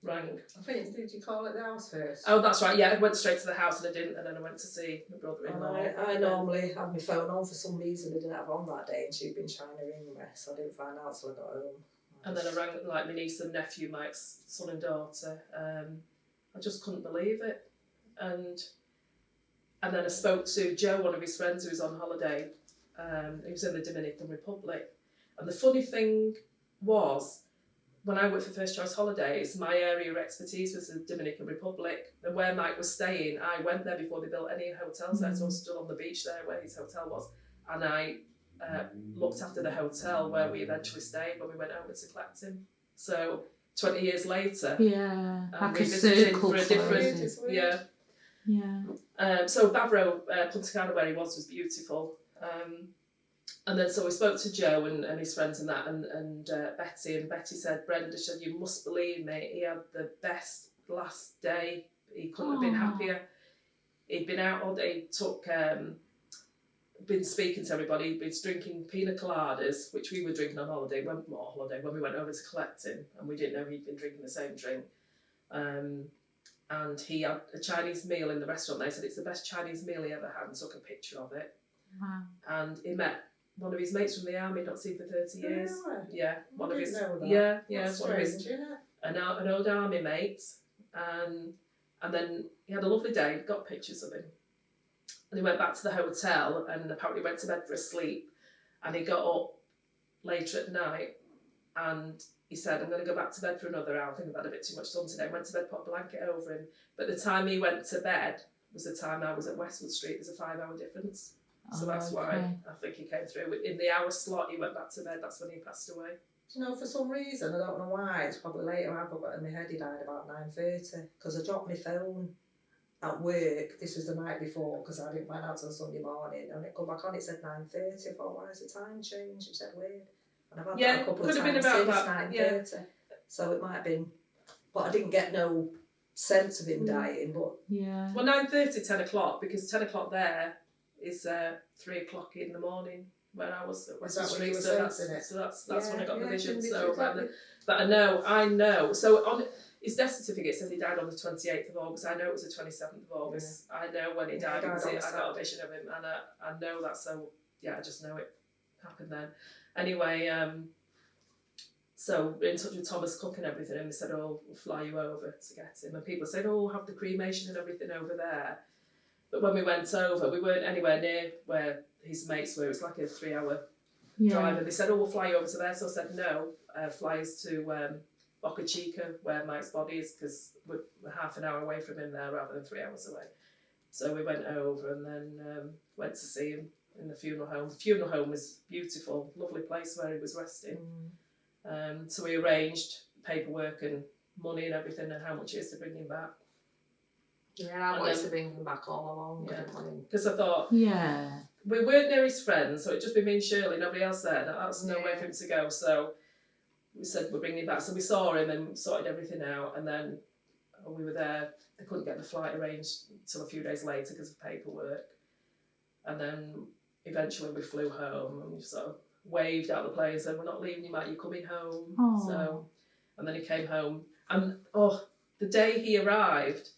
rang. I think, did you call at the house first? Oh, that's right. Yeah, I went straight to the house and I didn't, and then I went to see my brother-in-law. I normally have my phone on for some reason. I didn't have it on that day, and she'd been trying to ring me, so I didn't find out till I got home. And then I rang like my niece and nephew, Mike's son and daughter. I just couldn't believe it, and then I spoke to Joe, one of his friends who was on holiday. He was in the Dominican Republic, and the funny thing was, when I worked for First Choice Holidays, my area of expertise was the Dominican Republic. And where Mike was staying, I went there before they built any hotels there, so I was still on the beach there where his hotel was. And I looked after the hotel where we eventually stayed when we went over to collect him. So 20 years later, like we a visited him circle for a different, Yeah. so Bavaro, Punta Cana, where he was beautiful. And then so we spoke to Joe and his friends and that, and Betty, and Betty said, Brenda said, you must believe me, he had the best last day. He couldn't have been happier. He'd been out all day, been speaking to everybody, he'd been drinking pina coladas, which we were drinking on holiday, when we went over to collect him, and we didn't know he'd been drinking the same drink. And he had a Chinese meal in the restaurant. They said it's the best Chinese meal he ever had, and took a picture of it. Wow. And he met one of his mates from the army, not seen for 30 years. Really? Yeah, one of his. Know that. Yeah, That's one of his. strange, isn't it? An old army mate, and then he had a lovely day. Got pictures of him, and he went back to the hotel, and apparently went to bed for a sleep, and he got up later at night, and he said, I'm going to go back to bed for another hour. I think I've had a bit too much sun today. Went to bed, put a blanket over him, but the time he went to bed was the time I was at Westwood Street. There's a 5-hour difference. So that's why I think he came through. In the hour slot, he went back to bed. That's when he passed away. Do you know, for some reason, I don't know why, it's probably later, I've got in my head he died about 9:30, because I dropped my phone at work. This was the night before, because I didn't find out till Sunday morning, and it come back on, it said 9:30. I thought, why has the time changed? It said weird. And I've had that a couple of times since 9:30. So it might have been, but I didn't get no sense of him dying, but... Yeah. Well, 9:30, 10 o'clock, because 10 o'clock there is 3 o'clock in the morning where I was at Westwood Street. So that's when I got the vision. So, but I know. So on his death certificate says he died on the 28th of August. I know it was the 27th of August. Yeah. I know when he died because I got a vision of him, and I know that. So yeah, I just know it happened then. Anyway, so in touch with Thomas Cook and everything, and they said, "Oh, we'll fly you over to get him." And people said, "Oh, we'll have the cremation and everything over there." But when we went over, we weren't anywhere near where his mates were. It was like a 3-hour drive. And they said, oh, we'll fly you over to there. So I said, no, fly us to Boca Chica, where Mike's body is, because we're half an hour away from him there rather than 3 hours away. So we went over and then went to see him in the funeral home. The funeral home was beautiful, lovely place where he was resting. So we arranged paperwork and money and everything and how much it is to bring him back. Yeah, I wanted to bring him back all along. Because I thought, we weren't near his friends, so it'd just be me and Shirley, nobody else there. That's no way for him to go. So we said we're bringing him back. So we saw him and sorted everything out, and then we were there. They couldn't get the flight arranged until a few days later because of paperwork. And then eventually we flew home and we sort of waved out the plane and said, we're not leaving you, Matt, you're coming home. Aww. So, and then he came home. And the day he arrived,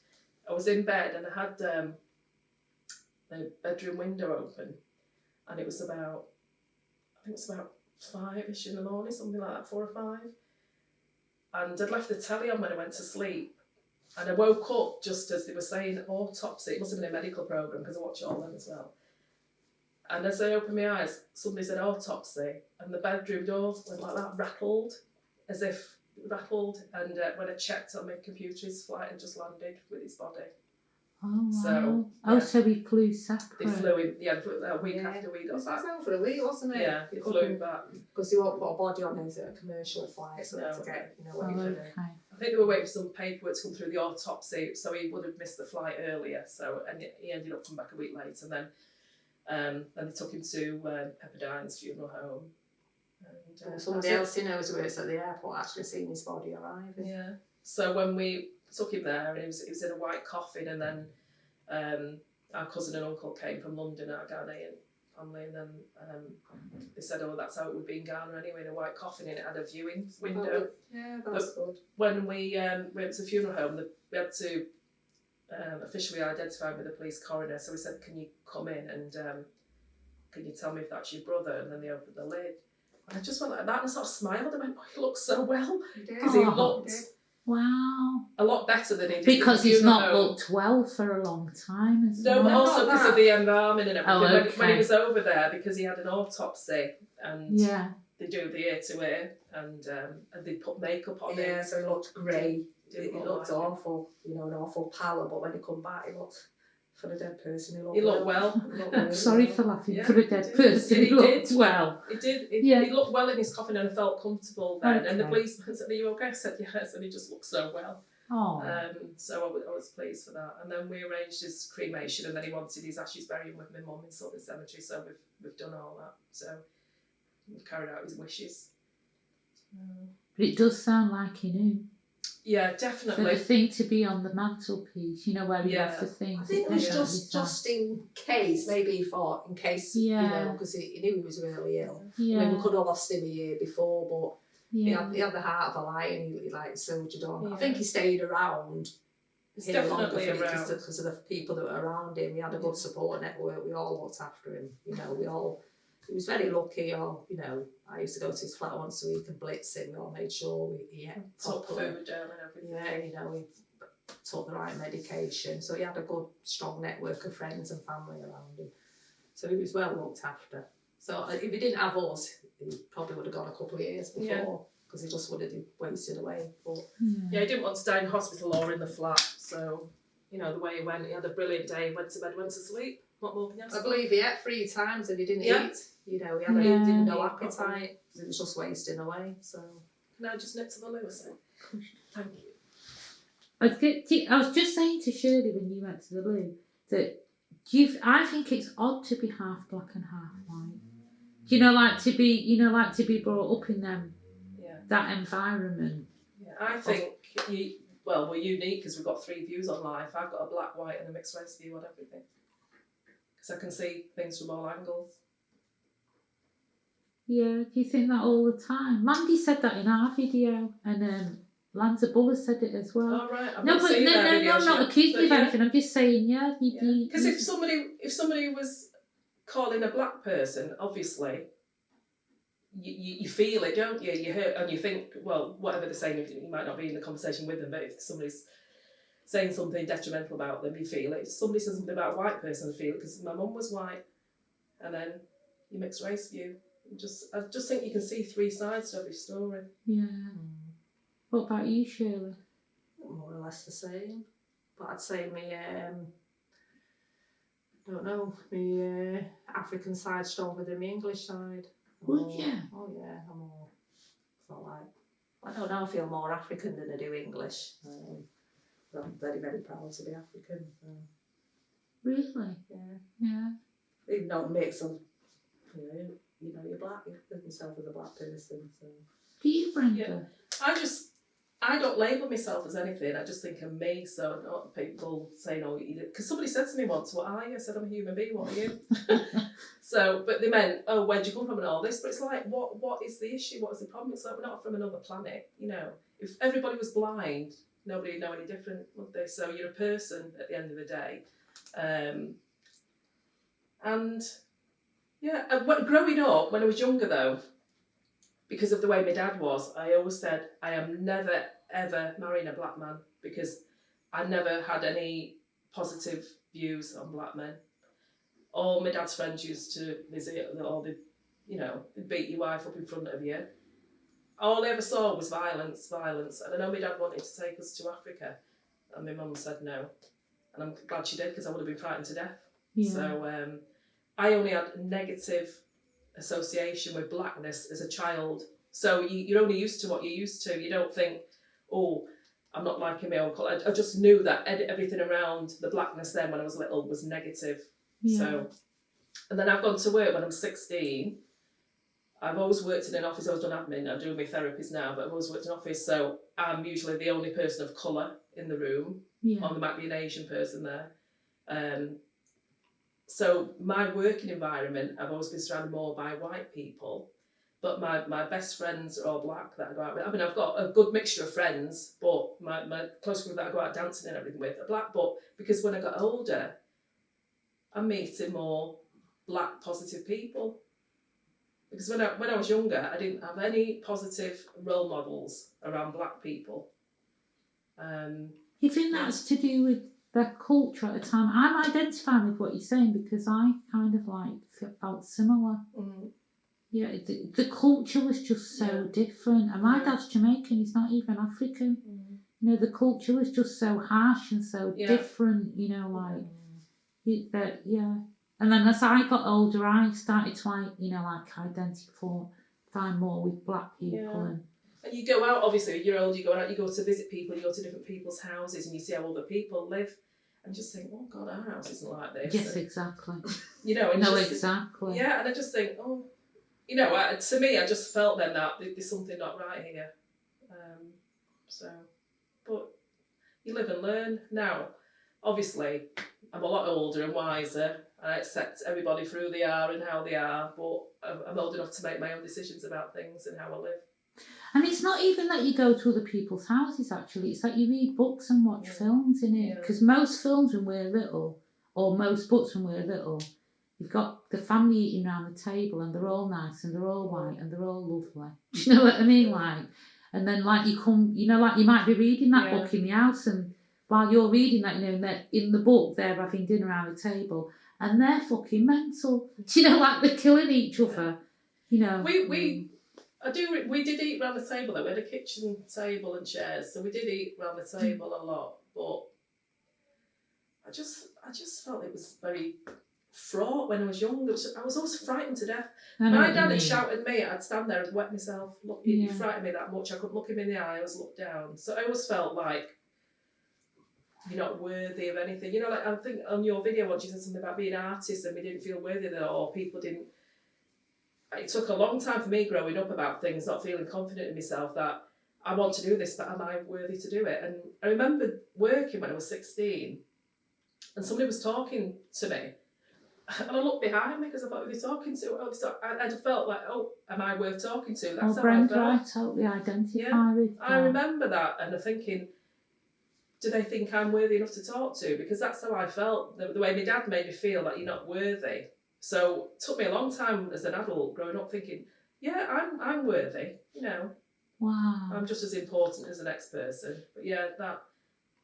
I was in bed and I had the bedroom window open, and it was about 5ish in the morning, something like that, 4 or 5. And I'd left the telly on when I went to sleep, and I woke up just as they were saying autopsy. It must have been a medical programme because I watch all them as well. And as I opened my eyes, somebody said autopsy, and the bedroom door went like that, rattled, as if rattled. And when I checked on my computer, his flight had just landed with his body. Oh, wow. So, Oh, yeah. so he flew separate. They flew in, a week after we It got was back. for a week, wasn't it? Yeah, he flew back. Because he won't put a body on his commercial flight, so they had to No. get, Oh, away from it. okay. I think they were waiting for some paperwork to come through the autopsy, so he would have missed the flight earlier. So, and he ended up coming back a week later, and then they took him to Pepperdine's funeral home. And, Somebody else who knows who works at the airport actually seen his body arriving. Yeah. So when we took him there, he was in a white coffin, and then our cousin and uncle came from London, our Ghanaian family, and then they said, oh, that's how it would be in Ghana anyway, in a white coffin, and it had a viewing window. Yeah, that's good. When we went to the funeral home, we had to officially identify him with the police coroner, so we said, can you come in and can you tell me if that's your brother? And then they opened the lid. And I just went like that and I sort of smiled. I went, oh, he looks so well. Because he looked Wow. a lot better than he did. Because he's not looked well for a long time. No, but also because of the embalming and everything. Oh, okay. When he was over there, because he had an autopsy, and yeah, they do the ear to ear, and they put makeup on him. Yeah, so he looked grey. Didn't He look looked like awful, an awful pallor, but when he come back, he looked, for a dead person, He looked well. He looked really sorry well. for laughing. Yeah, For a dead he did. person, He he looked did. well. He did. Yeah. He looked well in his coffin, and I felt comfortable then. And the Okay. policeman said, "Are you okay?" I said, "Yes," and he just looked so well. Oh. So I was pleased for that. And then we arranged his cremation, and then he wanted his ashes buried with my mum in Southern Cemetery. So we've done all that. So we've carried out his wishes. But it does sound like he knew. Yeah, For definitely. the thing to be on the mantelpiece, where he Yeah. has the things. I think it was definitely just in case, maybe he thought, in case, Yeah. because he knew he was really ill. Yeah. I mean, we could have lost him a year before, but yeah. he had the heart of a lion, he like soldiered on. Yeah. I think he stayed around. It's here longer definitely for it, around. because of the people that were around him. He had a good support network. We all looked after him. He was very lucky. I used to go to his flat once a week and blitz him. We all made sure he ate Took properly. food down and everything. Yeah, he took the right medication. So he had a good, strong network of friends and family around him. So he was well looked after. So if he didn't have us, he probably would have gone a couple of years before, because he just would have wasted away. But Yeah, he didn't want to die in hospital or in the flat. So, the way he went, he had a brilliant day, went to bed, went to sleep. What more can you ask I for? believe he ate 3 times and he didn't Yeah. eat. He had Yeah. no appetite. He was just wasting away. So Can I just nip to the loo a sec? Thank you. I was just saying to Shirley when you went to the loo that I think it's odd to be half black and half white. Like to be brought up in that environment. Yeah, I think we're unique because we've got 3 views on life. I've got a black, white, and a mixed race view on everything. Because I can see things from all angles. Yeah, do you think that all the time? Mandy said that in our video, and Lanza Buller said it as well. Oh, right. I'm not accusing you of anything. I'm just saying, Because if somebody was calling a black person, obviously, you feel it, don't you? You hurt, and you think, well, whatever they're saying, you might not be in the conversation with them, but if somebody's saying something detrimental about them, you feel it. If somebody says something about a white person, I feel it, because my mum was white, and then your mixed race view. I just think you can see 3 sides to every story. Yeah. What about you, Shirley? more or less the same. But I'd say my African side stronger than my English side. Would you? Oh yeah, I'm more. Felt like I don't know. I feel more African than I do English. But I'm very, very proud to be African. So. Really? Yeah. Yeah. Even though it makes them, you're black. You think yourself as a black person. So. Do you, Brenda? Yeah. I don't label myself as anything. I just think I'm me. So not people saying, "Oh, because somebody said to me once, "What are you?" I said, "I'm a human being. What are you?" So, but they meant, "Oh, where'd you come from?" and all this. But it's like, what is the issue? What is the problem? It's like we're not from another planet. If everybody was blind, nobody would know any different, would they? So you're a person at the end of the day. And yeah, growing up, when I was younger though, because of the way my dad was, I always said, I am never, ever marrying a black man because I never had any positive views on black men. all my dad's friends used to visit, or they'd beat your wife up in front of you. All I ever saw was violence. And I know my dad wanted to take us to Africa, and my mum said no. And I'm glad she did, because I would have been frightened to death. Yeah. So I only had negative association with blackness as a child. So you're only used to what you're used to. You don't think, oh, I'm not liking my own colour. I just knew that everything around the blackness then when I was little was negative. Yeah. So, and then I've gone to work when I'm 16. I've always worked in an office. I've done admin. I'm doing my therapies now, but I've always worked in an office. So I'm usually the only person of colour in the room. Yeah. Or there might be an Asian person there. So my working environment, I've always been surrounded more by white people. But my best friends are all black that I go out with. I mean, I've got a good mixture of friends, but my close group that I go out dancing and everything with are black. But because when I got older, I'm meeting more black positive people. Because when I was younger, I didn't have any positive role models around black people. You think that's to do with the culture at the time? I'm identifying with what you're saying because I kind of felt similar. Mm. Yeah, the culture was just so different. And my dad's Jamaican, he's not even African. Mm. You know, the culture was just so harsh and so different, you know, And then as I got older, I started to identify more with black people. Yeah. And you go out, obviously, when you're old, you go out, you go to visit people, you go to different people's houses and you see how other people live and just think, oh God, our house isn't like this. Yes, exactly. You know, and exactly. Yeah, and I just think, oh, you know, to me, I just felt then that there's something not right here. But you live and learn. Now, obviously, I'm a lot older and wiser, and I accept everybody for who they are and how they are, but I'm old enough to make my own decisions about things and how I live. And it's not even that you go to other people's houses, actually. It's that you read books and watch films, in it. Because most films when we're little, or most books when we're little, you've got the family eating around the table and they're all nice and they're all white and they're all lovely. Do you know what I mean? And then you come, you might be reading that book in the house, and while you're reading that, in the book they're having dinner around the table and they're fucking mental. Do you know, they're killing each other. You know. We did eat round the table though. We had a kitchen table and chairs, so we did eat round the table a lot. But I just felt it was very fraught when I was young. I was always frightened to death. My dad had shouted at me, I'd stand there and wet myself. Look, you frightened me that much. I couldn't look him in the eye. I always looked down. So I always felt like you're not worthy of anything. You know, I think on your video once you said something about being an artist and we didn't feel worthy of it, or people didn't. It took a long time for me growing up about things, not feeling confident in myself that I want to do this, but am I worthy to do it? And I remember working when I was 16 and somebody was talking to me and I looked behind me because I thought, who were they talking to? I felt like, oh, am I worth talking to? That's how Brenda, I felt. I totally identify with that. I remember that and I'm thinking, do they think I'm worthy enough to talk to? Because that's how I felt, the way my dad made me feel that you're not worthy. So it took me a long time as an adult growing up thinking, yeah, I'm worthy, you know. Wow. I'm just as important as the next person. But yeah, that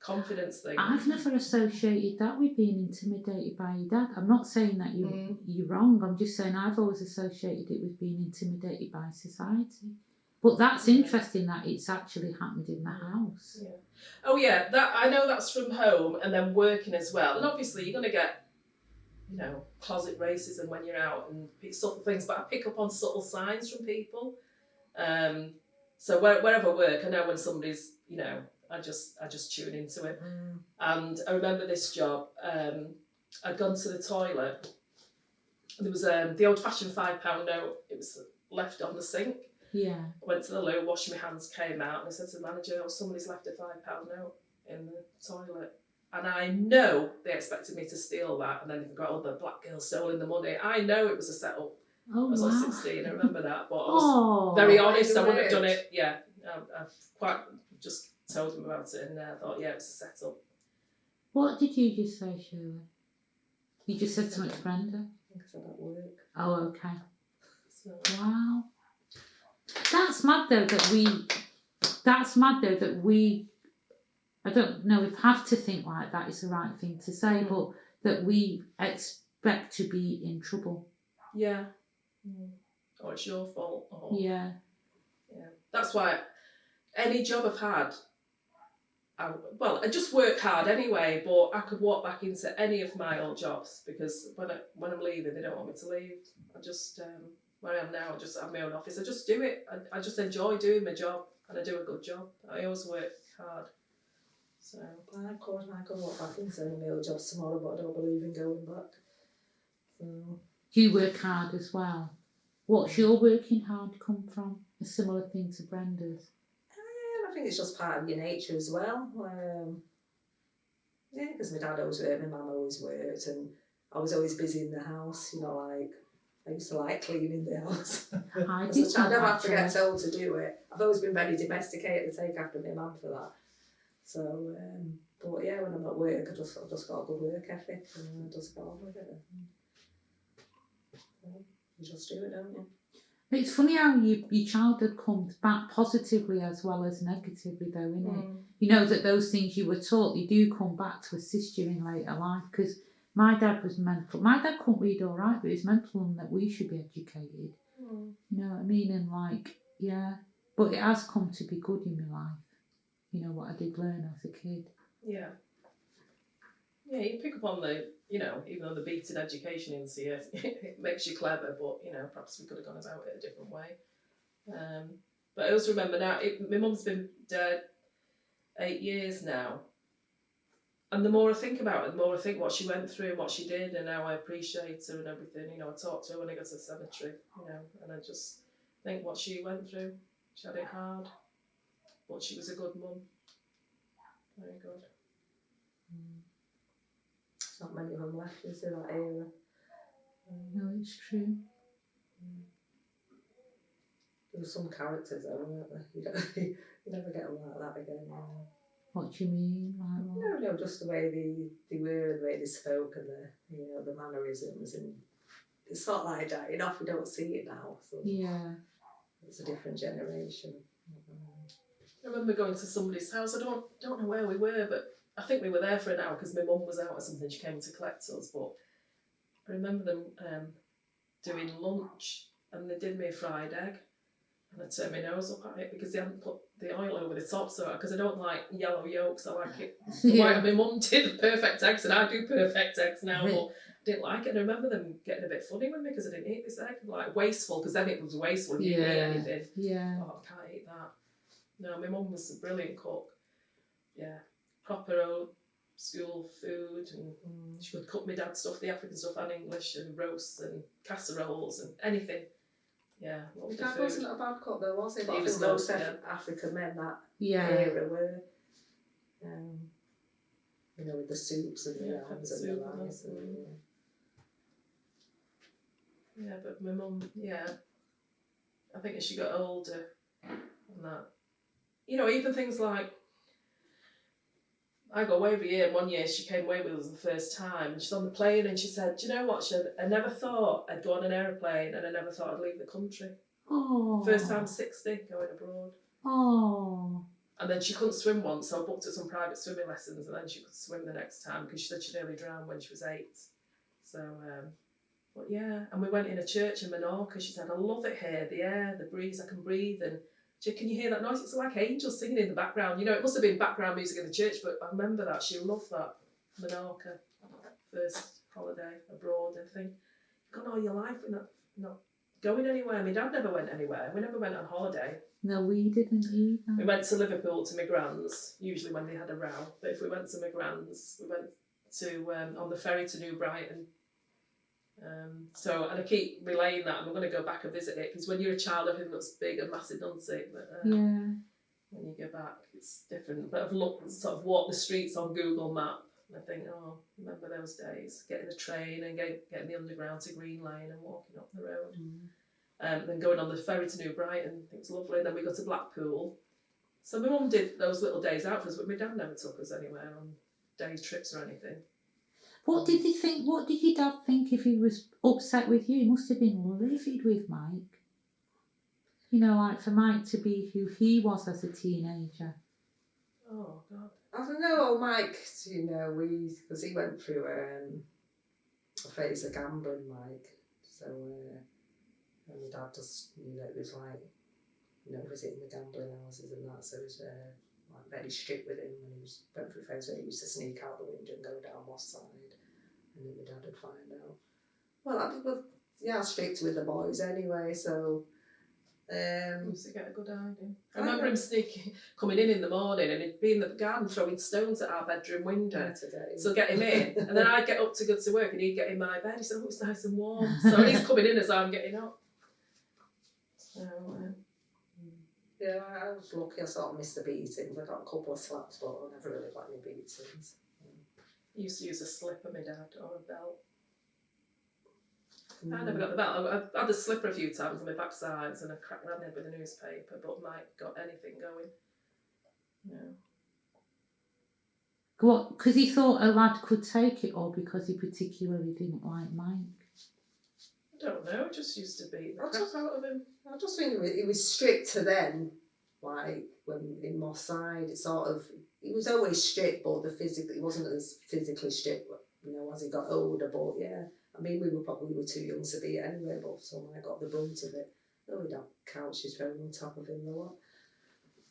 confidence thing. I've never associated that with being intimidated by your dad. I'm not saying that you're wrong. I'm just saying I've always associated it with being intimidated by society. But that's interesting that it's actually happened in the house. Yeah. Oh yeah, that I know that's from home and then working as well. And obviously you're going to get, closet racism when you're out and subtle things, but I pick up on subtle signs from people. So wherever I work, I know when somebody's, I just tune into it. And I remember this job, I'd gone to the toilet, and there was the old-fashioned £5 note, it was left on the sink. Yeah. I went to the loo, washed my hands, came out, and I said to the manager, somebody's left a £5 note in the toilet. And I know they expected me to steal that, and then they got all the black girls stealing the money. I know it was a setup. Oh, I was wow. like 16, I remember that. But I was very honest, I wouldn't have done it. Yeah, I quite just told them about it, and I thought, yeah, it was a setup. What did you just say, Shirley? You just said something to Brenda? I think I said at work. Oh, okay. So. Wow. That's mad though that we I don't know if have to think like that is the right thing to say, but that we expect to be in trouble. Yeah. Or it's your fault. Or, Yeah. That's why any job I've had, I just work hard anyway, but I could walk back into any of my old jobs because when I'm leaving, they don't want me to leave. I just, where I am now, I just have my own office. I just do it. I just enjoy doing my job and I do a good job. I always work hard. So I could walk back into any of my old jobs tomorrow, but I don't believe in going back. So. Do you work hard as well? What's your working hard come from? A similar thing to Brenda's? I think it's just part of your nature as well. Yeah, because my dad always worked, my mum always worked, and I was always busy in the house, you know, like, I used to like cleaning the house. I never have to get told to do it. I've always been very domesticated to take after my mum for that. So, but yeah, when I'm at work, I've just got a good work ethic, and I just go on with it. You just do it, don't you? It's funny how your childhood comes back positively as well as negatively, though, isn't it? You know that those things you were taught, they do come back to assist you in later life. Because my dad was mental. My dad couldn't read all right, but he's mental and that we should be educated. You know what I mean? And like, yeah. But it has come to be good in my life. You know, what I did learn as a kid. yeah, you pick up on the, you know, even though the beating education into you, it makes you clever, but, you know, perhaps we could have gone about it a different way. But I also remember now, my mum's been dead 8 years now, and the more I think about it, the more I think what she went through and what she did and how I appreciate her and everything. You know, I talked to her when I got to the cemetery, you know, and I just think what she went through. She had it hard, but she was a good mum. Very good. Not many of them left, is there, that era? No, it's true. There were some characters though, weren't there? You never get them like that again. What do you mean? Like what? No, just the way they were, the way they spoke, and the mannerisms, and it's sort of like dying off. We don't see it now. So Yeah. it's a different generation. I remember going to somebody's house. I don't know where we were, but I think we were there for an hour because my mum was out or something. She came to collect us, but I remember them doing lunch and they did me a fried egg, and I turned my nose up at it because they hadn't put the oil over the top. So because I don't like yellow yolks, I like it white. My mum did perfect eggs, and I do perfect eggs now, but I didn't like it. And I remember them getting a bit funny with me because I didn't eat this egg, like wasteful, because then it was wasteful. You didn't eat anything. Yeah. Oh, I can't eat that. No, my mum was a brilliant cook. Yeah, proper old school food, and she would cook my dad stuff, the African stuff and English, and roasts and casseroles and anything. Yeah, My dad wasn't a bad cook though, was he? But He I was think most good, yeah. African men that Yeah. era were, with the soups and the Yeah, yams pepper and the soup and rice. that, Yeah, but my mum, I think as she got older and that, you know, even things like, I go away every year, and one year she came away with us the first time, and she's on the plane and she said, do you know what, I never thought I'd go on an aeroplane, and I never thought I'd leave the country. Oh. First time 60, going abroad. Oh. And then she couldn't swim once, so I booked her some private swimming lessons, and then she could swim the next time because she said she'd nearly drowned when she was 8. So, but yeah, and we went in a church in Menorca. She said, I love it here, the air, the breeze, I can breathe, and she said, can you hear that noise? It's like angels singing in the background. You know, it must have been background music in the church, but I remember that. She loved that. Menorca, first holiday abroad, I think. You've gone all your life, we're not going anywhere. My dad never went anywhere. We never went on holiday. No, we didn't either. We went to Liverpool to my grand's, usually when they had a row. But if we went to my grand's, we went to on the ferry to New Brighton. And I keep relaying that, and I'm going to go back and visit it, because when you're a child, everything looks big and massive, doesn't it? But when you go back, it's different. But I've walked the streets on Google Map, and I think, oh, remember those days, getting the train and getting the underground to Green Lane and walking up the road. Then going on the ferry to New Brighton, I think it's lovely. And then we got to Blackpool. So my mum did those little days out for us, but my dad never took us anywhere on day trips or anything. What did he think? What did your dad think if he was upset with you? He must have been livid with Mike. You know, like for Mike to be who he was as a teenager. Oh, God. I don't know, Mike, because he went through a phase of gambling, like. So, and my dad just, it was like, visiting the gambling houses and that. So it was like very strict with him when he went through a phase where he used to sneak out the window and go down Moss side, and then my dad would find out. Well, I was strict with the boys anyway, so. Used to get a good idea. I remember him coming in the morning, and he'd be in the garden throwing stones at our bedroom window to get him in. And then I'd get up to go to work, and he'd get in my bed. He said, "Oh, it's nice and warm." So he's coming in as I'm getting up. So, yeah, I was lucky. I sort of missed the beatings. I got a couple of slaps, but I never really got any beatings. He used to use a slipper, my dad, or a belt. I never got the belt. I had a slipper a few times on my backsides and I cracked my head with a newspaper, but Mike got anything going. Yeah. What? Because he thought a lad could take it, or because he particularly didn't like Mike? I don't know. Just used to beat the crap out of him. I just think he was strict to then, like when in Moss Side. He was always strict, but he wasn't as physically strict, as he got older. But yeah. I mean, we were too young to be it anyway, but somehow I got the brunt of it. We'd have couches thrown on top of him a lot.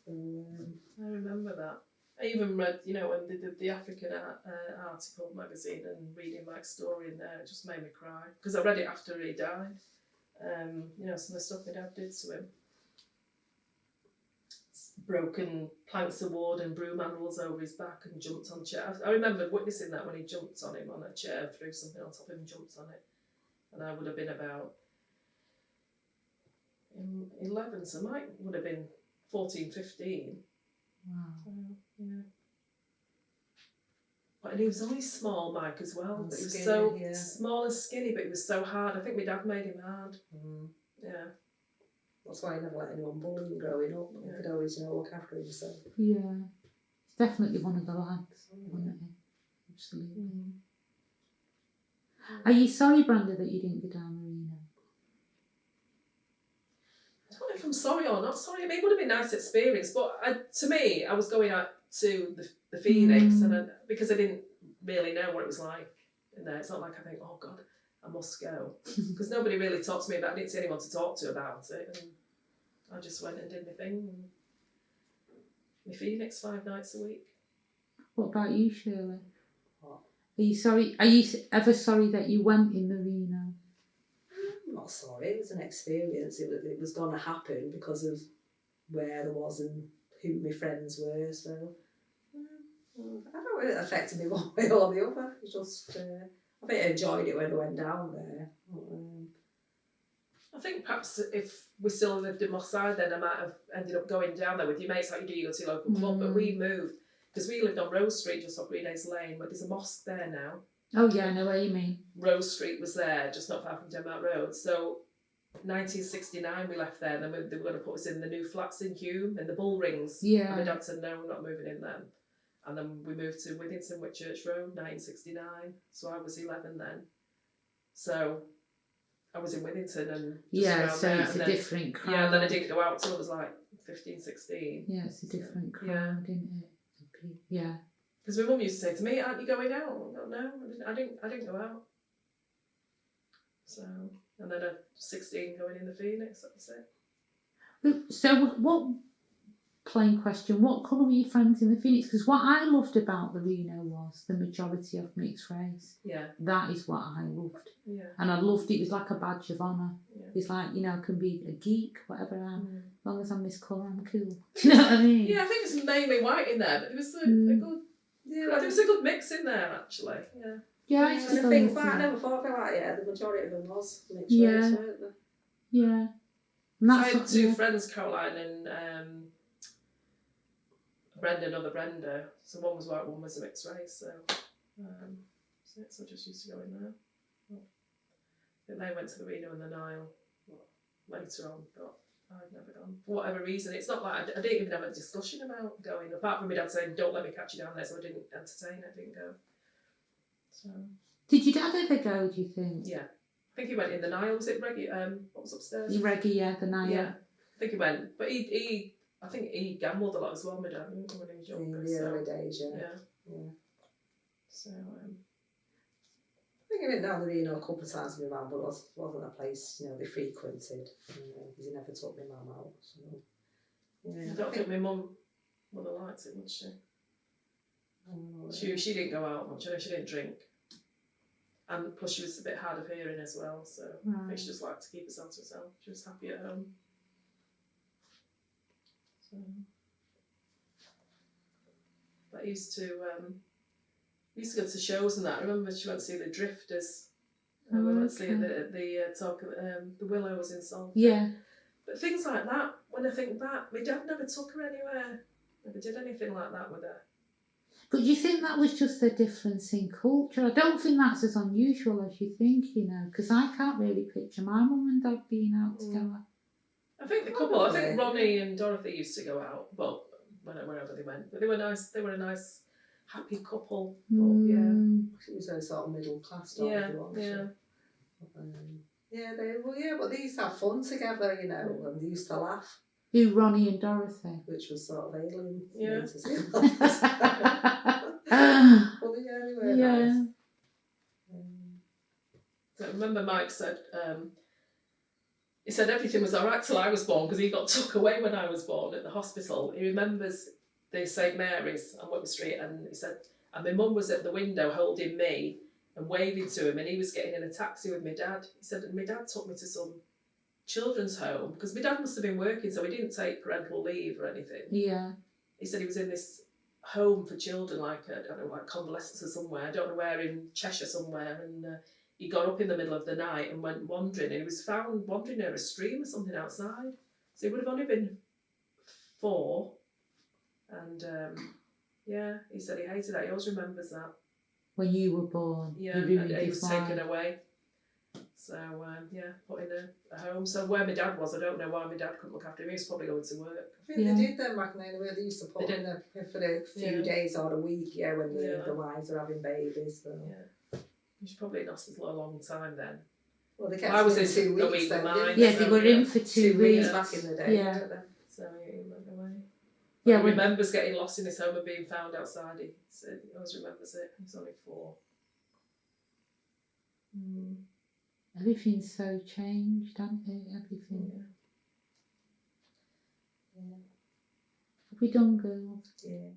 I remember that. I even read, when they did the African article magazine and reading Mike's story in there, it just made me cry. Because I read it after he died. Some of the stuff my dad did to him. Broken planks of wood and broom handles over his back and jumped on chair. I remember witnessing that when he jumped on him on a chair and threw something on top of him and jumped on it. And I would have been about 11, so Mike would have been 14, 15. Wow. Yeah. But he was only small, Mike, as well. But he was skinny, so yeah. small and skinny, but he was so hard. I think my dad made him hard. Yeah. That's why I never let anyone bully him growing up. He could always, look after himself. Yeah. He's definitely one of the lads, wasn't he? Absolutely. Are you sorry, Brenda, that you didn't go down the Reno? I don't know if I'm sorry or not sorry. I mean, it would have been a nice experience, but to me, I was going out to the Phoenix because I didn't really know what it was like in there. It's not like I think, oh God, I must go. Because nobody really talked to me about it. I didn't see anyone to talk to about it. And I just went and did my thing. And my Phoenix 5 nights a week. What about you, Shirley? What? Are you sorry? Are you ever sorry that you went in the Reno? I'm not sorry. It was an experience. It was going to happen because of where I was and who my friends were. So I don't know if it affected me one way or the other. It just I think I enjoyed it when I went down there. I think perhaps if we still lived in Moss Side, then I might have ended up going down there with your mates like you do. You go to your local club, but we moved because we lived on Rose Street just off Green Acres Lane, but there's a mosque there now. Oh yeah, I know what you mean. Rose Street was there, just not far from Denmark Road. So 1969 we left there, and then they were going to put us in the new flats in Hume and the Bull Rings. Yeah. And my dad said, no, we're not moving in them. And then we moved to Withington, Whitchurch Road, 1969. So I was 11 then. So I was in Withington and so it's a different crowd. Yeah, and then I didn't go out till I was like 15, 16. Yeah, it's a different crowd, isn't it? Yeah. Because my mum used to say to me, aren't you going out? I go, no, I didn't go out. So, and then at 16 going in the Phoenix, that was it. So what, plain question, what colour were your friends in the Phoenix? Because what I loved about the Reno was the majority of mixed race. Yeah. That is what I loved. Yeah. And I loved it was like a badge of honour. Yeah. It's like, I can be a geek, whatever I am. As long as I'm this colour, I'm cool. Do you know what I mean? Yeah, I think it's mainly white in there, but there was a good... Yeah, there was a good mix in there, actually. Yeah. Yeah, I never thought about it. The majority of them was mixed race, weren't they? Yeah. So I had two friends, Caroline and Brenda, another Brenda. So one was white, one was a mixed race. So I just used to go in there. I think they went to the Reno and the Nile later on, but I'd never gone. For whatever reason, it's not like I didn't even have a discussion about going, apart from my dad saying, don't let me catch you down there, so I didn't entertain it, I didn't go. So. Did your dad ever go, do you think? Yeah. I think he went in the Nile, was it Reggie? What was upstairs? Reggie, yeah, the Nile. Yeah, I think he went. But I think he gambled a lot as well, my dad, when he was younger. In the early days, yeah. So, Yeah. So, think I went down the Reno a couple of times with my mum, but it wasn't a place, they frequented. Because he never took my mum out. So, yeah. I don't think my mum would have liked it, would she? She didn't go out much. I know she didn't drink. And plus she was a bit hard of hearing as well, so I think she just liked to keep herself to herself. She was happy at home. So, but I used to go to shows and that. I remember she went to see the Drifters. And we went to see the Willows in Salford. Yeah. But things like that, when I think back, my dad never took her anywhere. Never did anything like that with her. But do you think that was just a difference in culture? I don't think that's as unusual as you think, because I can't really picture my mum and dad being out together. I think the couple, I think Ronnie and Dorothy used to go out, well, wherever they went. But they were nice, they were a nice, happy couple. But, She was a sort of middle class dog. Yeah. But they used to have fun together, and they used to laugh. Who, Ronnie and Dorothy? Which was sort of alien Yeah. to see them. Well, anyway, nice. I remember Mike said, he said everything was all right till I was born because he got took away when I was born at the hospital. He remembers the St Mary's on Whitworth Street, and he said, and my mum was at the window holding me and waving to him, and he was getting in a taxi with my dad. He said, and my dad took me to some children's home because my dad must have been working, so he didn't take parental leave or anything. Yeah. He said he was in this home for children, like I don't know, like convalescence or somewhere. I don't know where, in Cheshire somewhere, and he got up in the middle of the night and went wandering, and he was found wandering near a stream or something outside. So he would have only been 4, and he said he hated that. He always remembers that. When you were born. Yeah, and he was taken away. So, put in a home. So where my dad was, I don't know why my dad couldn't look after him. He was probably going to work. I think they did them back then, where they used to put in for a few days or a week, when the wives are having babies. So. Yeah. He was probably in hospital a long time then. Well, they kept I was in in 2 weeks. They were in for 2 weeks. Back in the day. Yeah. So he went away. Yeah, he remembers getting lost in his home and being found outside. He said he always remembers it. He was only 4. Everything's so changed, hasn't it? Everything. Yeah. Have we done, girls? Yeah.